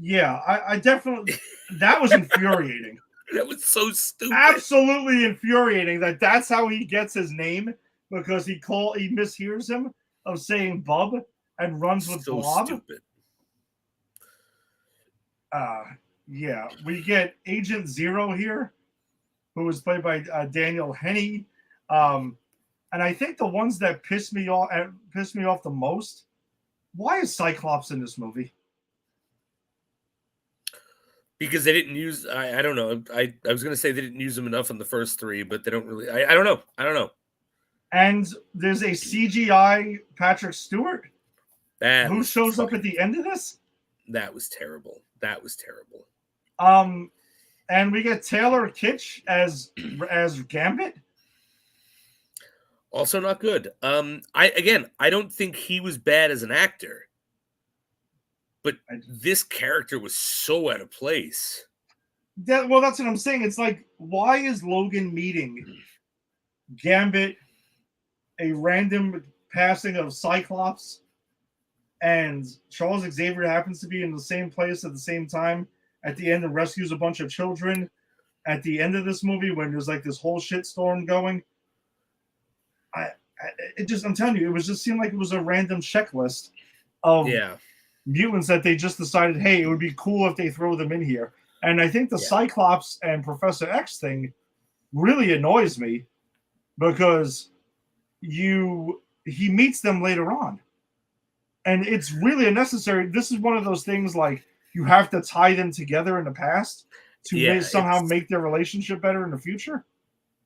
Yeah, I definitely that was infuriating. That was so stupid. Absolutely infuriating that's how he gets his name, because he mishears him of saying Bub and runs with so Blob. Stupid. Yeah, we get Agent Zero here, who was played by Daniel Henney. And I think the ones that piss me off the most. Why is Cyclops in this movie? Because they didn't use. I don't know. I was going to say they didn't use him enough in the first 3, but they don't really. I don't know. I don't know. And there's a CGI Patrick Stewart who shows up at the end of this. That was terrible. And we get Taylor Kitsch as Gambit. Also not good. I don't think he was bad as an actor, but this character was so out of place. That's what I'm saying. It's like, why is Logan meeting Gambit, a random passing of Cyclops, and Charles Xavier happens to be in the same place at the same time at the end and rescues a bunch of children at the end of this movie when there's like this whole shitstorm going? I'm telling you, it just seemed like it was a random checklist of mutants that they just decided, hey, it would be cool if they throw them in here. And I think the Cyclops and Professor X thing really annoys me, because he meets them later on. And it's really unnecessary. This is one of those things like you have to tie them together in the past to somehow make their relationship better in the future.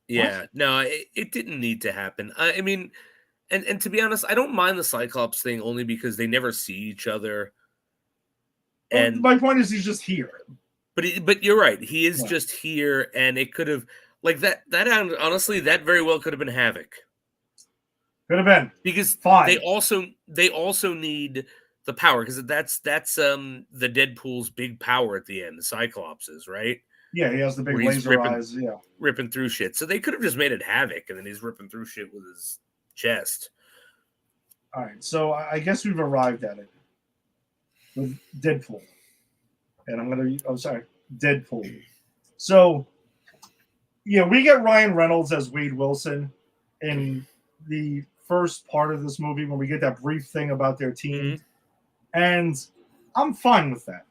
Yeah, what? No, it didn't need to happen. I mean, and to be honest, I don't mind the Cyclops thing only because they never see each other. And my point is, he's just here. But you're right, he is just here, and it could have like that. Honestly, that very well could have been Havoc. Could have been, because they also need the power, because that's the Deadpool's big power at the end. The Cyclops is right. Yeah, he has the big laser eyes. Yeah, ripping through shit. So they could have just made it Havoc, and then he's ripping through shit with his chest. All right, so I guess we've arrived at it with Deadpool, and I'm sorry, Deadpool. So yeah, we get Ryan Reynolds as Wade Wilson in the first part of this movie when we get that brief thing about their team, and I'm fine with that.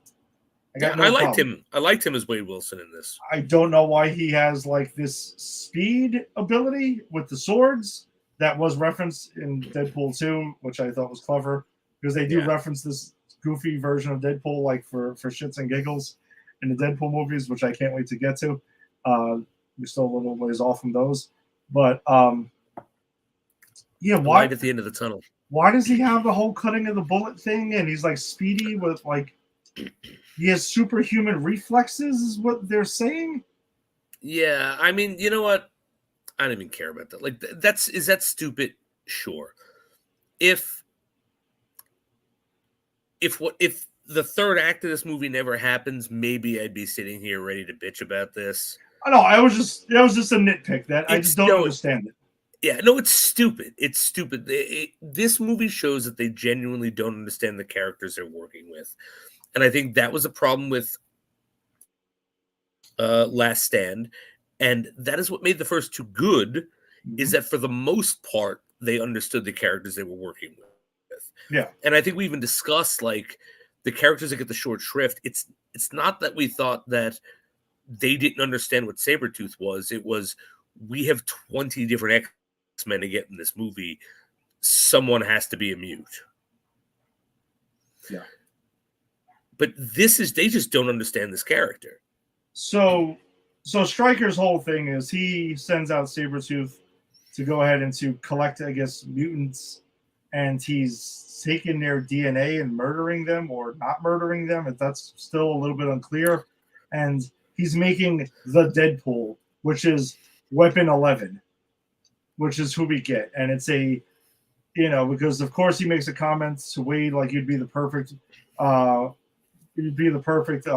I liked him. I liked him as Wade Wilson in this. I don't know why he has like this speed ability with the swords that was referenced in Deadpool 2, which I thought was clever because they do reference this goofy version of Deadpool like for shits and giggles in the Deadpool movies, which I can't wait to get to. We're still a little ways off from those, but yeah, why light at the end of the tunnel? Why does he have the whole cutting of the bullet thing? And he's like speedy with like he has superhuman reflexes, is what they're saying. Yeah, I mean, you know what? I don't even care about that. Like, is that stupid? Sure. If the third act of this movie never happens, maybe I'd be sitting here ready to bitch about this. I know. That was just a nitpick that I just don't understand it. Yeah, no, it's stupid. It's stupid. This movie shows that they genuinely don't understand the characters they're working with. And I think that was a problem with Last Stand. And that is what made the first two good, is that for the most part, they understood the characters they were working with. Yeah. And I think we even discussed, like, the characters that get the short shrift. It's not that we thought that they didn't understand what Sabretooth was. It was, we have 20 different X-Men to get in this movie. Someone has to be a mute. Yeah. But they just don't understand this character. So Stryker's whole thing is he sends out Sabretooth to go ahead and to collect, I guess, mutants, and he's taking their DNA and murdering them or not murdering them, if that's still a little bit unclear. And he's making the Deadpool, which is Weapon 11, which is who we get. And it's because of course he makes a comment to Wade like you'd be the perfect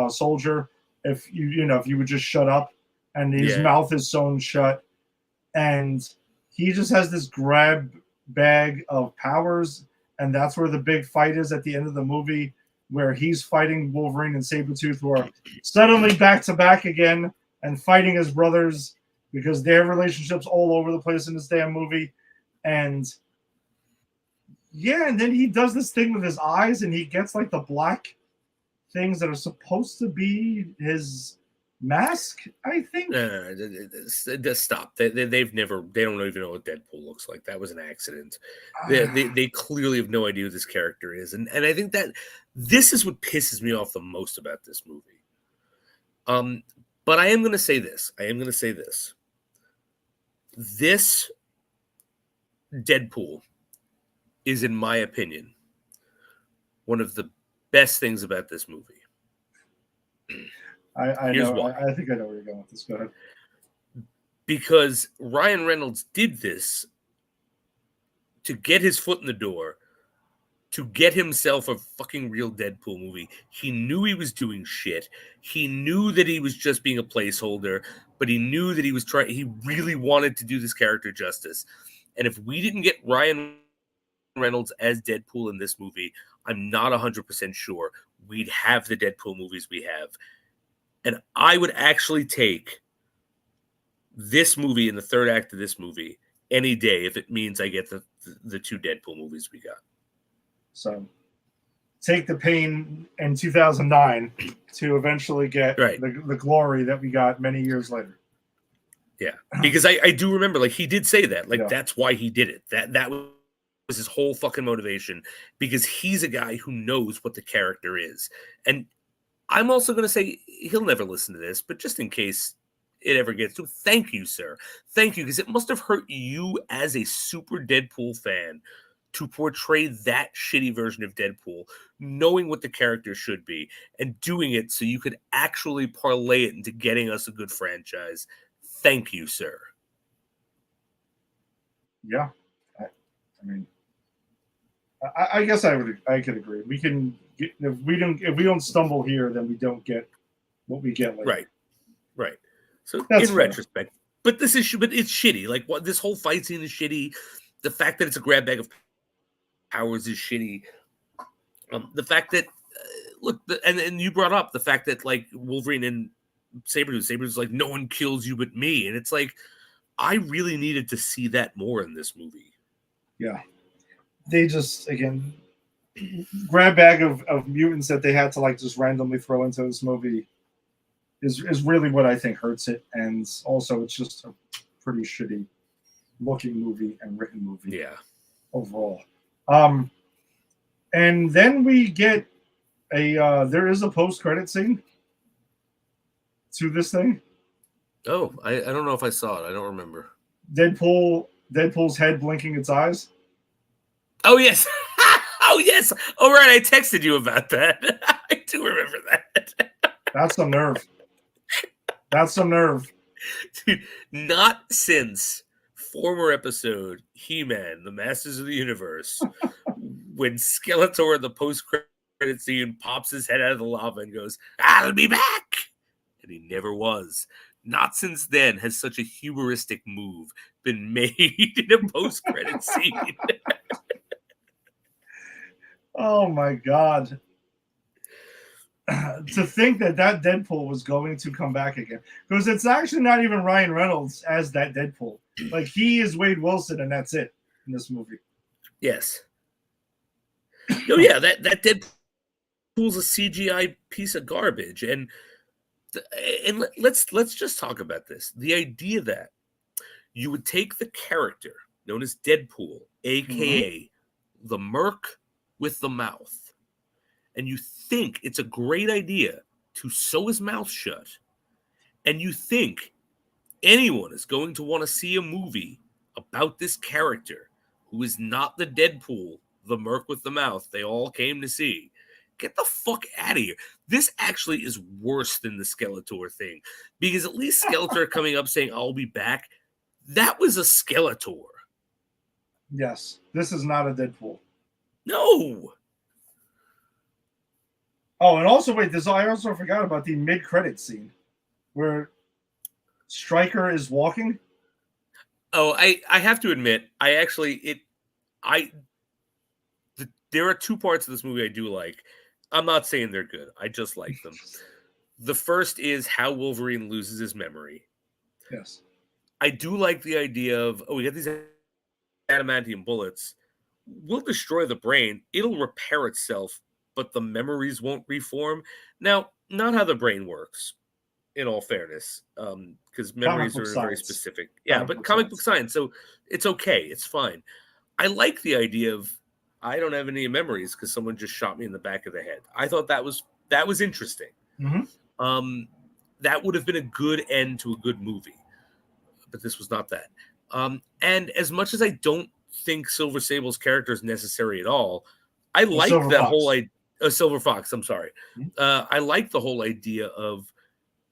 soldier if you would just shut up. And his mouth is sewn shut, and he just has this grab bag of powers, and that's where the big fight is at the end of the movie, where he's fighting Wolverine and Sabretooth, who are suddenly back to back again and fighting as brothers because their relationship's all over the place in this damn movie. And and then he does this thing with his eyes, and he gets like the black things that are supposed to be his mask, I think. Just stop. They don't even know what Deadpool looks like. That was an accident. They clearly have no idea who this character is, and I think that this is what pisses me off the most about this movie. But I am going to say this. This Deadpool is, in my opinion, one of the best things about this movie. I know. Why. I think I know where you're going with this. Go ahead. Because Ryan Reynolds did this to get his foot in the door, to get himself a fucking real Deadpool movie. He knew he was doing shit. He knew that he was just being a placeholder, but he knew that he really wanted to do this character justice. And if we didn't get Ryan Reynolds as Deadpool in this movie, I'm not 100% sure we'd have the Deadpool movies we have. And I would actually take this movie and the third act of this movie any day if it means I get the two Deadpool movies we got. So take the pain in 2009 to eventually get the glory that we got many years later. Yeah, because I do remember, like, he did say that. Like, that's why he did it. That was his whole fucking motivation, because he's a guy who knows what the character is. And I'm also going to say, he'll never listen to this, but just in case it ever gets to, thank you, sir. Thank you, because it must have hurt you as a super Deadpool fan to portray that shitty version of Deadpool, knowing what the character should be, and doing it so you could actually parlay it into getting us a good franchise. Thank you, sir. Yeah. I guess I could agree. We can get, if we don't stumble here, then we don't get what we get later. Right. So that's in retrospect, but it's shitty. Like, what, this whole fight scene is shitty. The fact that it's a grab bag of powers is shitty. The fact that look, and you brought up the fact that like Wolverine and Sabretooth's like, no one kills you but me, and it's like I really needed to see that more in this movie. Yeah, they just again grab bag of mutants that they had to like just randomly throw into this movie is really what I think hurts it, and also it's just a pretty shitty looking movie and written movie. Yeah, overall. And then we get there is a post-credit scene to this thing. Oh, I don't know if I saw it. I don't remember. Deadpool's head blinking its eyes. Oh yes. Oh yes. Oh right, I texted you about that. I do remember that. That's some nerve. That's some nerve. Dude, not since former episode He-Man, the Masters of the Universe, when Skeletor in the post-credit scene pops his head out of the lava and goes, "I'll be back," and he never was. Not since then has such a humoristic move been made in a post-credit scene. Oh my god. To think that Deadpool was going to come back again. Because it's actually not even Ryan Reynolds as that Deadpool. Like, he is Wade Wilson, and that's it in this movie. Yes. No, yeah, that Deadpool's a CGI piece of garbage. And let's just talk about this. The idea that you would take the character known as Deadpool, a.k.a. the Merc with the mouth, and you think it's a great idea to sew his mouth shut, and you think anyone is going to want to see a movie about this character who is not the Deadpool, the Merc with the mouth they all came to see. Get the fuck out of here. This actually is worse than the Skeletor thing, because at least Skeletor coming up saying, "I'll be back," that was a Skeletor. Yes, this is not a Deadpool. No. Oh, and also, wait, I also forgot about the mid-credit scene where Stryker is walking. Oh, I have to admit, there are two parts of this movie I do like. I'm not saying they're good. I just like them. The first is how Wolverine loses his memory. Yes. I do like the idea of, we got these adamantium bullets. We'll destroy the brain. It'll repair itself, but the memories won't reform. Now, not how the brain works, in all fairness, because memories are very specific. Yeah, but comic book science. So it's okay. It's fine. I like the idea of, I don't have any memories because someone just shot me in the back of the head. I thought that was interesting. Mm-hmm. That would have been a good end to a good movie, but this was not that. And as much as I don't think Silver Sable's character is necessary at all, I like that whole idea. Silver Fox, I'm sorry. I like the whole idea of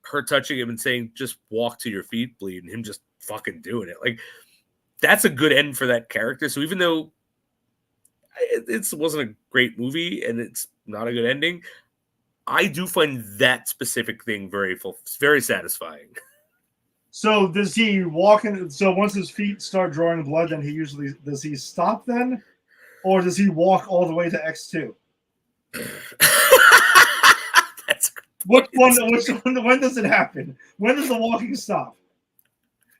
her touching him and saying, "Just walk to your feet, bleed," and him just fucking doing it. Like, that's a good end for that character. So even though it wasn't a great movie and it's not a good ending, I do find that specific thing very satisfying. So does he walk in? So once his feet start drawing blood, then does he stop then? Or does he walk all the way to X2? That's when does it happen? When does the walking stop?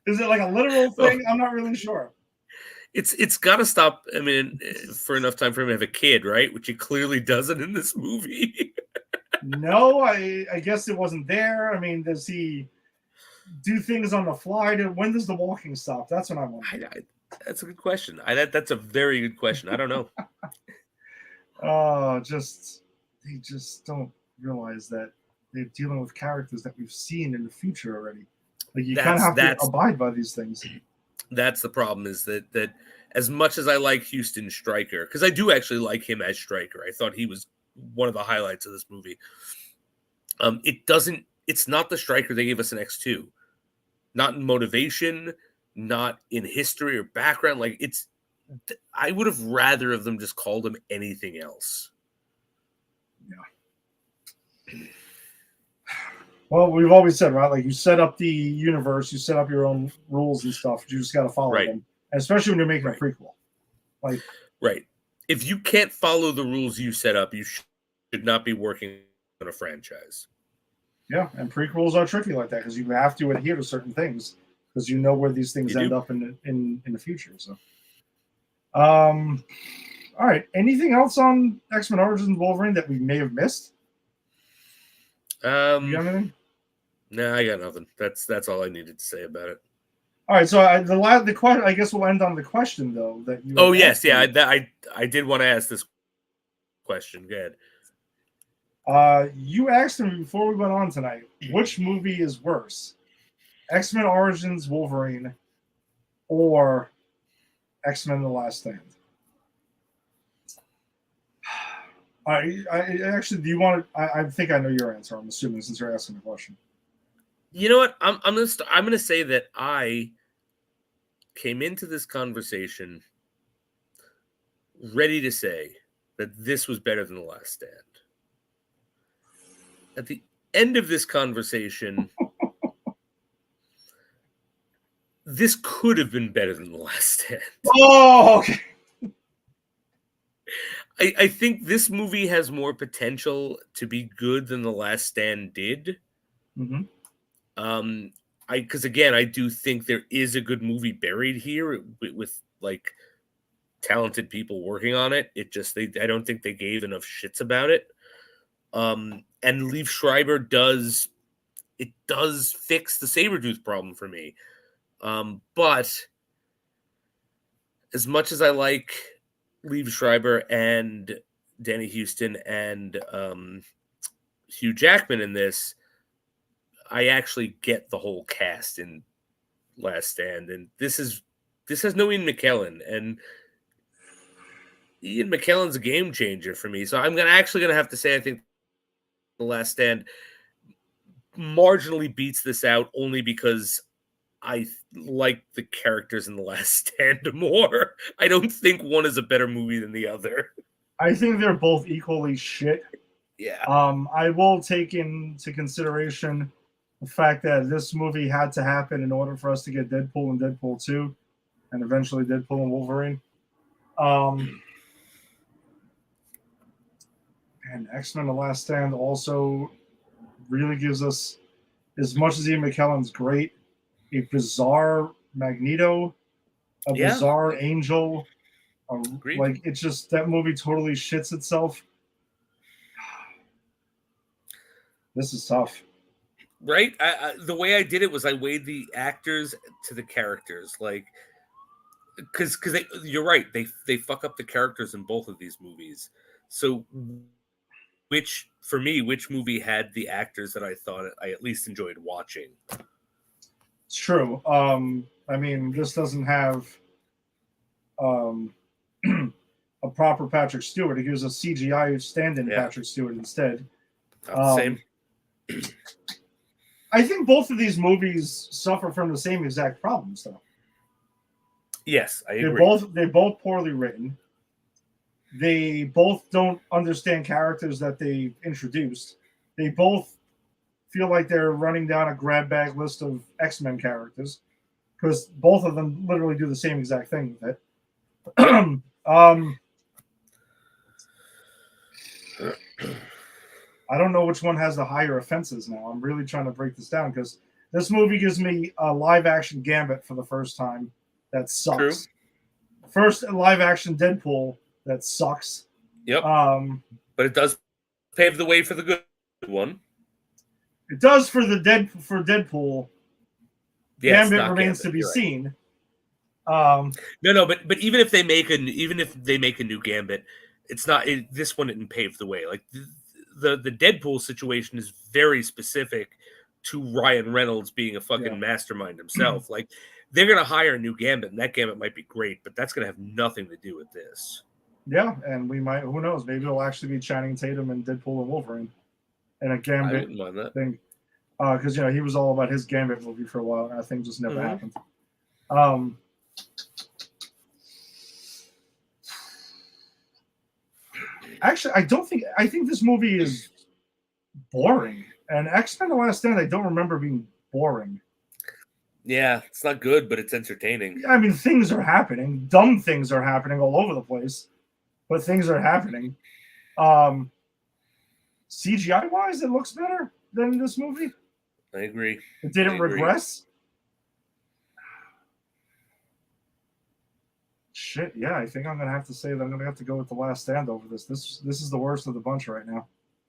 Is it like a literal thing? I'm not really sure. It's got to stop. I mean, for enough time for him to have a kid, right? Which he clearly doesn't in this movie. No, I guess it wasn't there. I mean, does he do things on the fly? When does the walking stop? That's what I want. That's a good question. That's a very good question. I don't know. They just don't realize that they're dealing with characters that we've seen in the future already. Like, you kind of have to abide by these things. That's the problem, is that as much as I like Houston Stryker, because I do actually like him as Stryker, I thought he was one of the highlights of this movie. It's not the Stryker they gave us in X2. Not in motivation, not in history or background. Like, I would have rather of them just called him anything else. Yeah. Well, we've always said, right? Like, you set up the universe, you set up your own rules and stuff. You just got to follow them, and especially when you're making a prequel. Like, right. if you can't follow the rules you set up, you should not be working on a franchise. Yeah, and prequels are tricky like that because you have to adhere to certain things because you know where these things end up in the future. So, all right. Anything else on X-Men Origins Wolverine that we may have missed? You got anything? No, I got nothing. That's all I needed to say about it. All right. So the question, I guess we'll end on the question though that you. Oh yes, yeah. I did want to ask this question. Go ahead. You asked me before we went on tonight, which movie is worse, X-Men Origins Wolverine or X-Men The Last Stand? I actually, do you want to? I think I know your answer. I'm assuming since you're asking the question. You know what? I'm gonna say that I came into this conversation ready to say that this was better than The Last Stand. At the end of this conversation, this could have been better than The Last Stand. Oh, okay. I think this movie has more potential to be good than The Last Stand did. Mm-hmm. Because again, I do think there is a good movie buried here with like talented people working on it. I don't think they gave enough shits about it. And Liev Schreiber does fix the Sabretooth problem for me. But as much as I like Liev Schreiber and Danny Huston and Hugh Jackman in this, I actually get the whole cast in Last Stand, and this has no Ian McKellen, and Ian McKellen's a game changer for me. So I'm actually gonna have to say I think The Last Stand marginally beats this out only because I like the characters in The Last Stand more. I don't think one is a better movie than the other. I think they're both equally shit. Yeah. I will take into consideration the fact that this movie had to happen in order for us to get Deadpool and Deadpool 2 and eventually Deadpool and Wolverine. And X-Men The Last Stand also really gives us, as much as Ian McKellen's great, a bizarre Magneto, a bizarre Angel. Like, it's just, that movie totally shits itself. This is tough. Right? The way I did it was I weighed the actors to the characters. Like, because you're right. They fuck up the characters in both of these movies. So which movie had the actors that I thought I at least enjoyed watching? It's true. I mean, this doesn't have a proper Patrick Stewart. It gives a CGI stand-in Patrick Stewart instead. Not the same. I think both of these movies suffer from the same exact problems, though. Yes, I agree. They're both poorly written. They both don't understand characters that they introduced. They both feel like they're running down a grab bag list of X-Men characters because both of them literally do the same exact thing with it. I don't know which one has the higher offenses now. I'm really trying to break this down because this movie gives me a live-action Gambit for the first time. That sucks. True. First live-action Deadpool. That sucks. Yep. But it does pave the way for the good one. It does for Deadpool. Yes, Gambit remains to be seen. No, but even if they make a new Gambit, it's not. This one didn't pave the way. Like the Deadpool situation is very specific to Ryan Reynolds being a fucking mastermind himself. Like they're gonna hire a new Gambit, and that Gambit might be great, but that's gonna have nothing to do with this. Yeah, and we might. Who knows? Maybe it'll actually be Channing Tatum and Deadpool and Wolverine, and a Gambit thing. Because he was all about his Gambit movie for a while, and that thing just never happened. Actually, I think this movie is boring. And X-Men The Last Stand, I don't remember being boring. Yeah, it's not good, but it's entertaining. I mean, things are happening. Dumb things are happening all over the place. but things are happening. CGI wise, it looks better than this movie. I agree. It didn't regress. Shit, yeah, I think I'm gonna have to say that I'm gonna have to go with The Last Stand over this. This is the worst of the bunch right now.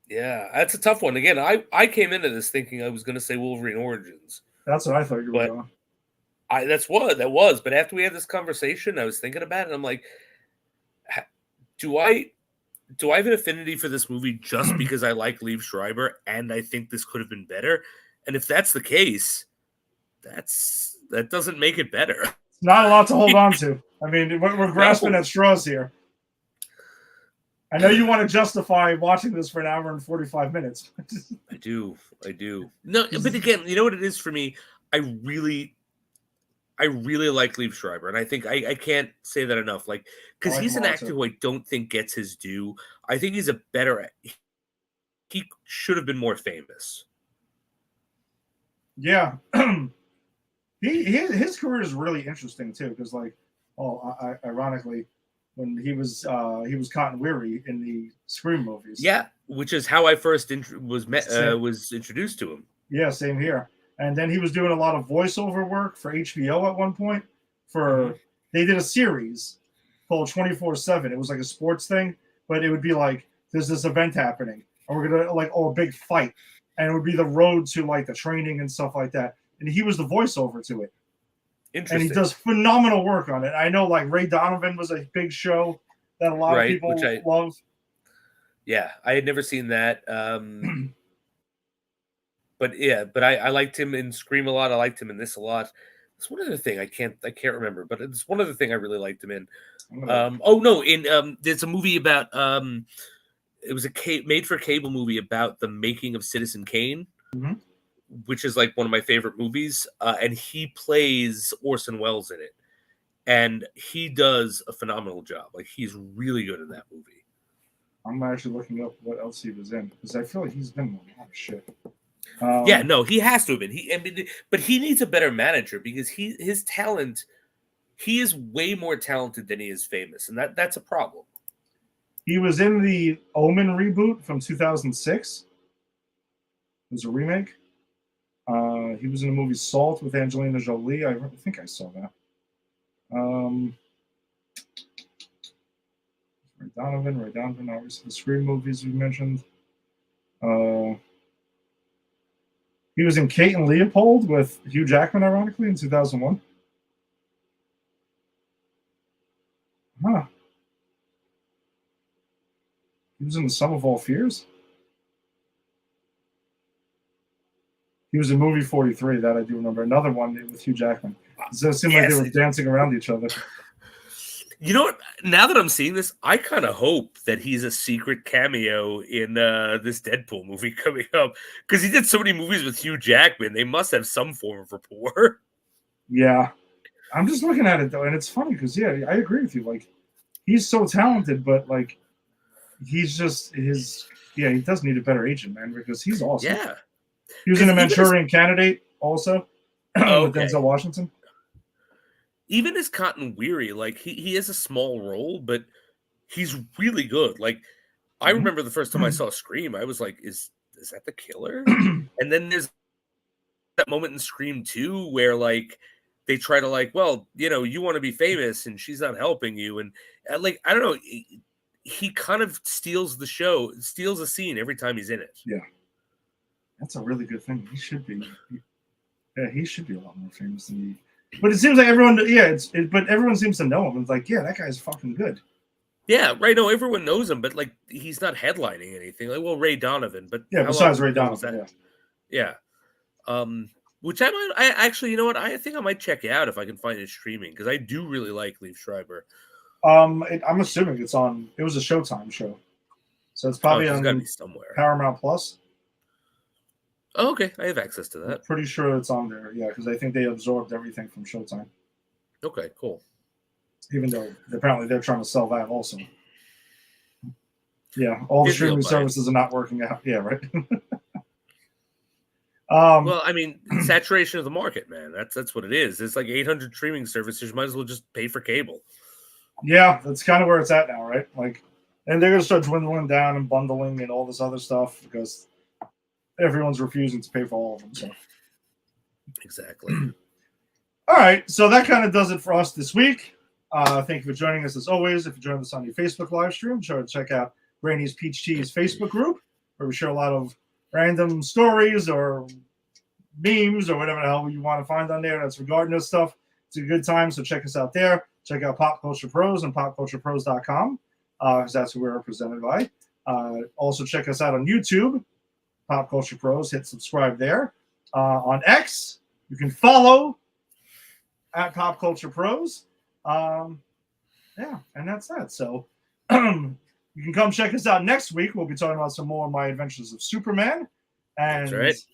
Yeah, that's a tough one. Again, I came into this thinking I was going to say Wolverine Origins. That's what I thought you were going. That's what that was. But after we had this conversation, I was thinking about it, and I'm like, do I have an affinity for this movie just because I like Liev Schreiber and I think this could have been better? And if that's the case, that doesn't make it better. It's not a lot to hold on to. I mean, we're grasping at straws here. I know you want to justify watching this for an hour and 45 minutes. I do. No, but again, you know what it is for me? I really like Liev Schreiber, and I think I can't say that enough. Like, because he's an actor who I don't think gets his due. I think he's a better. He should have been more famous. Yeah, his career is really interesting too, because ironically, when he was Cotton Weary in the Scream movies. Yeah, which is how I first was introduced to him. Yeah, same here. And then he was doing a lot of voiceover work for HBO at one point. They did a series called 24/7. It was like a sports thing, but it would be like there's this event happening, and we're gonna a big fight, and it would be the road to like the training and stuff like that. And he was the voiceover to it. And he does phenomenal work on it. I know, like Ray Donovan was a big show that a lot of people love. Yeah, I had never seen that. But I liked him in Scream a lot. I liked him in this a lot. It's one other thing I can't remember, but it's one other thing I really liked him in. There's a movie about it was a made for cable movie about the making of Citizen Kane. Mm-hmm. Which is like one of my favorite movies, and he plays Orson Welles in it, and he does a phenomenal job. Like, he's really good in that movie. I'm actually looking up what else he was in, because I feel like he's been in a lot of shit. He has to have been. But he needs a better manager, because his talent, he is way more talented than he is famous, and that's a problem. He was in the Omen reboot from 2006. It was a remake. He was in the movie Salt with Angelina Jolie. I think I saw that. Ray Donovan, obviously the Scream movies we mentioned. He was in Kate and Leopold with Hugh Jackman, ironically, in 2001. Huh. He was in The Sum of All Fears. He was in movie 43, that I do remember. Another one with Hugh Jackman. It seemed like they were dancing around each other. You know what? Now that I'm seeing this, I kind of hope that he's a secret cameo in this Deadpool movie coming up, because he did so many movies with Hugh Jackman. They must have some form of rapport. Yeah. I'm just looking at it, though, and it's funny because, yeah, I agree with you. Like, he's so talented, but, like, he's just he does need a better agent, man, because he's awesome. Yeah. He was in a Manchurian Candidate also with Denzel Washington. Even as Cotton Weary, like, he has a small role, but he's really good. Like, I remember the first time I saw Scream, I was like, is that the killer? And then there's that moment in Scream 2 where, like, they try to, like, well, you know, you want to be famous and she's not helping you. And, like, I don't know, he kind of steals the scene every time he's in it. Yeah. That's a really good thing. He should be. He should be a lot more famous than he. But it seems like everyone. Yeah, but everyone seems to know him. It's like, yeah, that guy's fucking good. Yeah, right. No, everyone knows him, but like, he's not headlining anything. Like, well, Ray Donovan, but yeah, besides Ray Donovan, yeah. Which I actually, you know what? I think I might check it out if I can find it streaming, because I do really like Liev Schreiber. I'm assuming it's on. It was a Showtime show, so it's probably on somewhere. Paramount Plus. Oh, okay, I have access to that. I'm pretty sure it's on there. Yeah, because I think they absorbed everything from Showtime. Okay, cool. Even though apparently they're trying to sell that also. Yeah, all the streaming services are not working out. Yeah, right. Well, I mean, saturation of the market, man. That's what it is. It's like 800 streaming services. You might as well just pay for cable. Yeah, that's kind of where it's at now, right? Like, and they're gonna start dwindling down and bundling and all this other stuff because everyone's refusing to pay for all of them. So Exactly. all right, so that kind of does it for us this week. Thank you for joining us as always. If you joined us on the Facebook live stream, sure to check out Granny's Peach Tea's Facebook group, where we share a lot of random stories or memes or whatever the hell you want to find on there that's regarding this stuff. It's a good time, so check us out there. Check out Pop Culture Pros and popculturepros.com, because that's who we're represented by. Also check us out on YouTube, Pop Culture Pros. Hit subscribe there. On X, you can follow at Pop Culture Pros. Yeah, and that's that. So you can come check us out next week. We'll be talking about some more of my adventures of Superman. And That's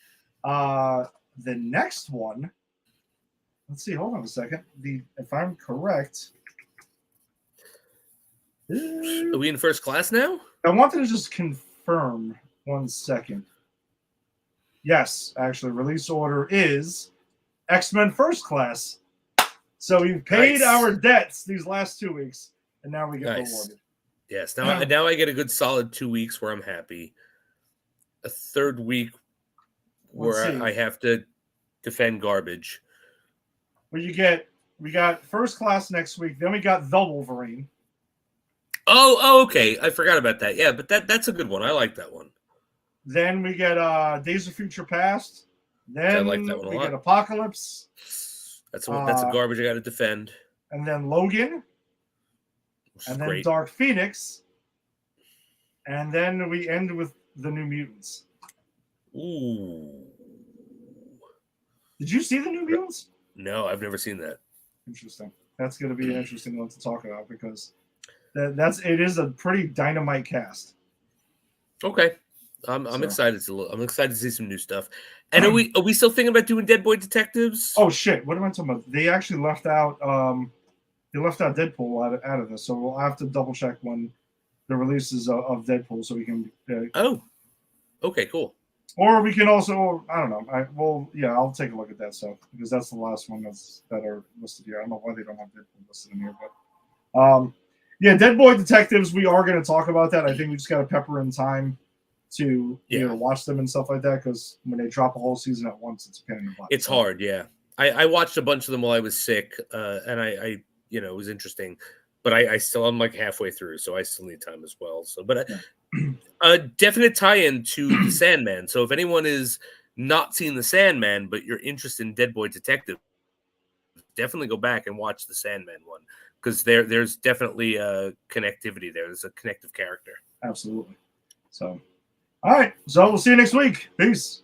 right. The next one, let's see, hold on a second. If I'm correct. Are we in first class now? I wanted to just confirm 1 second. Yes, actually, release order is X-Men First Class. So we've paid our debts these last 2 weeks, and now we get rewarded. Yes, now I get a good solid 2 weeks where I'm happy. A third week where I have to defend garbage. Well, we got First Class next week. Then we got The Wolverine. Oh, okay. I forgot about that. Yeah, but that's a good one. I like that one. Then we get Days of Future Past. Then I like that one a lot. Get Apocalypse. That's a garbage I got to defend. And then Logan. And then great. Dark Phoenix. And then we end with the New Mutants. Ooh. Did you see the New Mutants? No, I've never seen that. Interesting. That's going to be an interesting one to talk about because it is a pretty dynamite cast. Okay. I'm excited to see some new stuff. And are we still thinking about doing Dead Boy Detectives? Oh shit! What am I talking about? They actually left out Deadpool out of this, so we'll have to double check when the releases of Deadpool, so we can. Okay, cool. Or we can also, I don't know. I'll take a look at that stuff because that's the last one that are listed here. I don't know why they don't have Deadpool listed in here, but Dead Boy Detectives. We are going to talk about that. I think we just got to pepper in time to watch them and stuff like that because when they drop a whole season at once, it's a pain in the butt. It's hard, yeah. I watched a bunch of them while I was sick, and I it was interesting, but I'm like halfway through, so I still need time as well. So, but a definite tie-in to the Sandman. So if anyone is not seen the Sandman, but you're interested in Dead Boy Detective, definitely go back and watch the Sandman one because there's definitely a connectivity there. There's a connective character. Absolutely. So. All right. So we'll see you next week. Peace.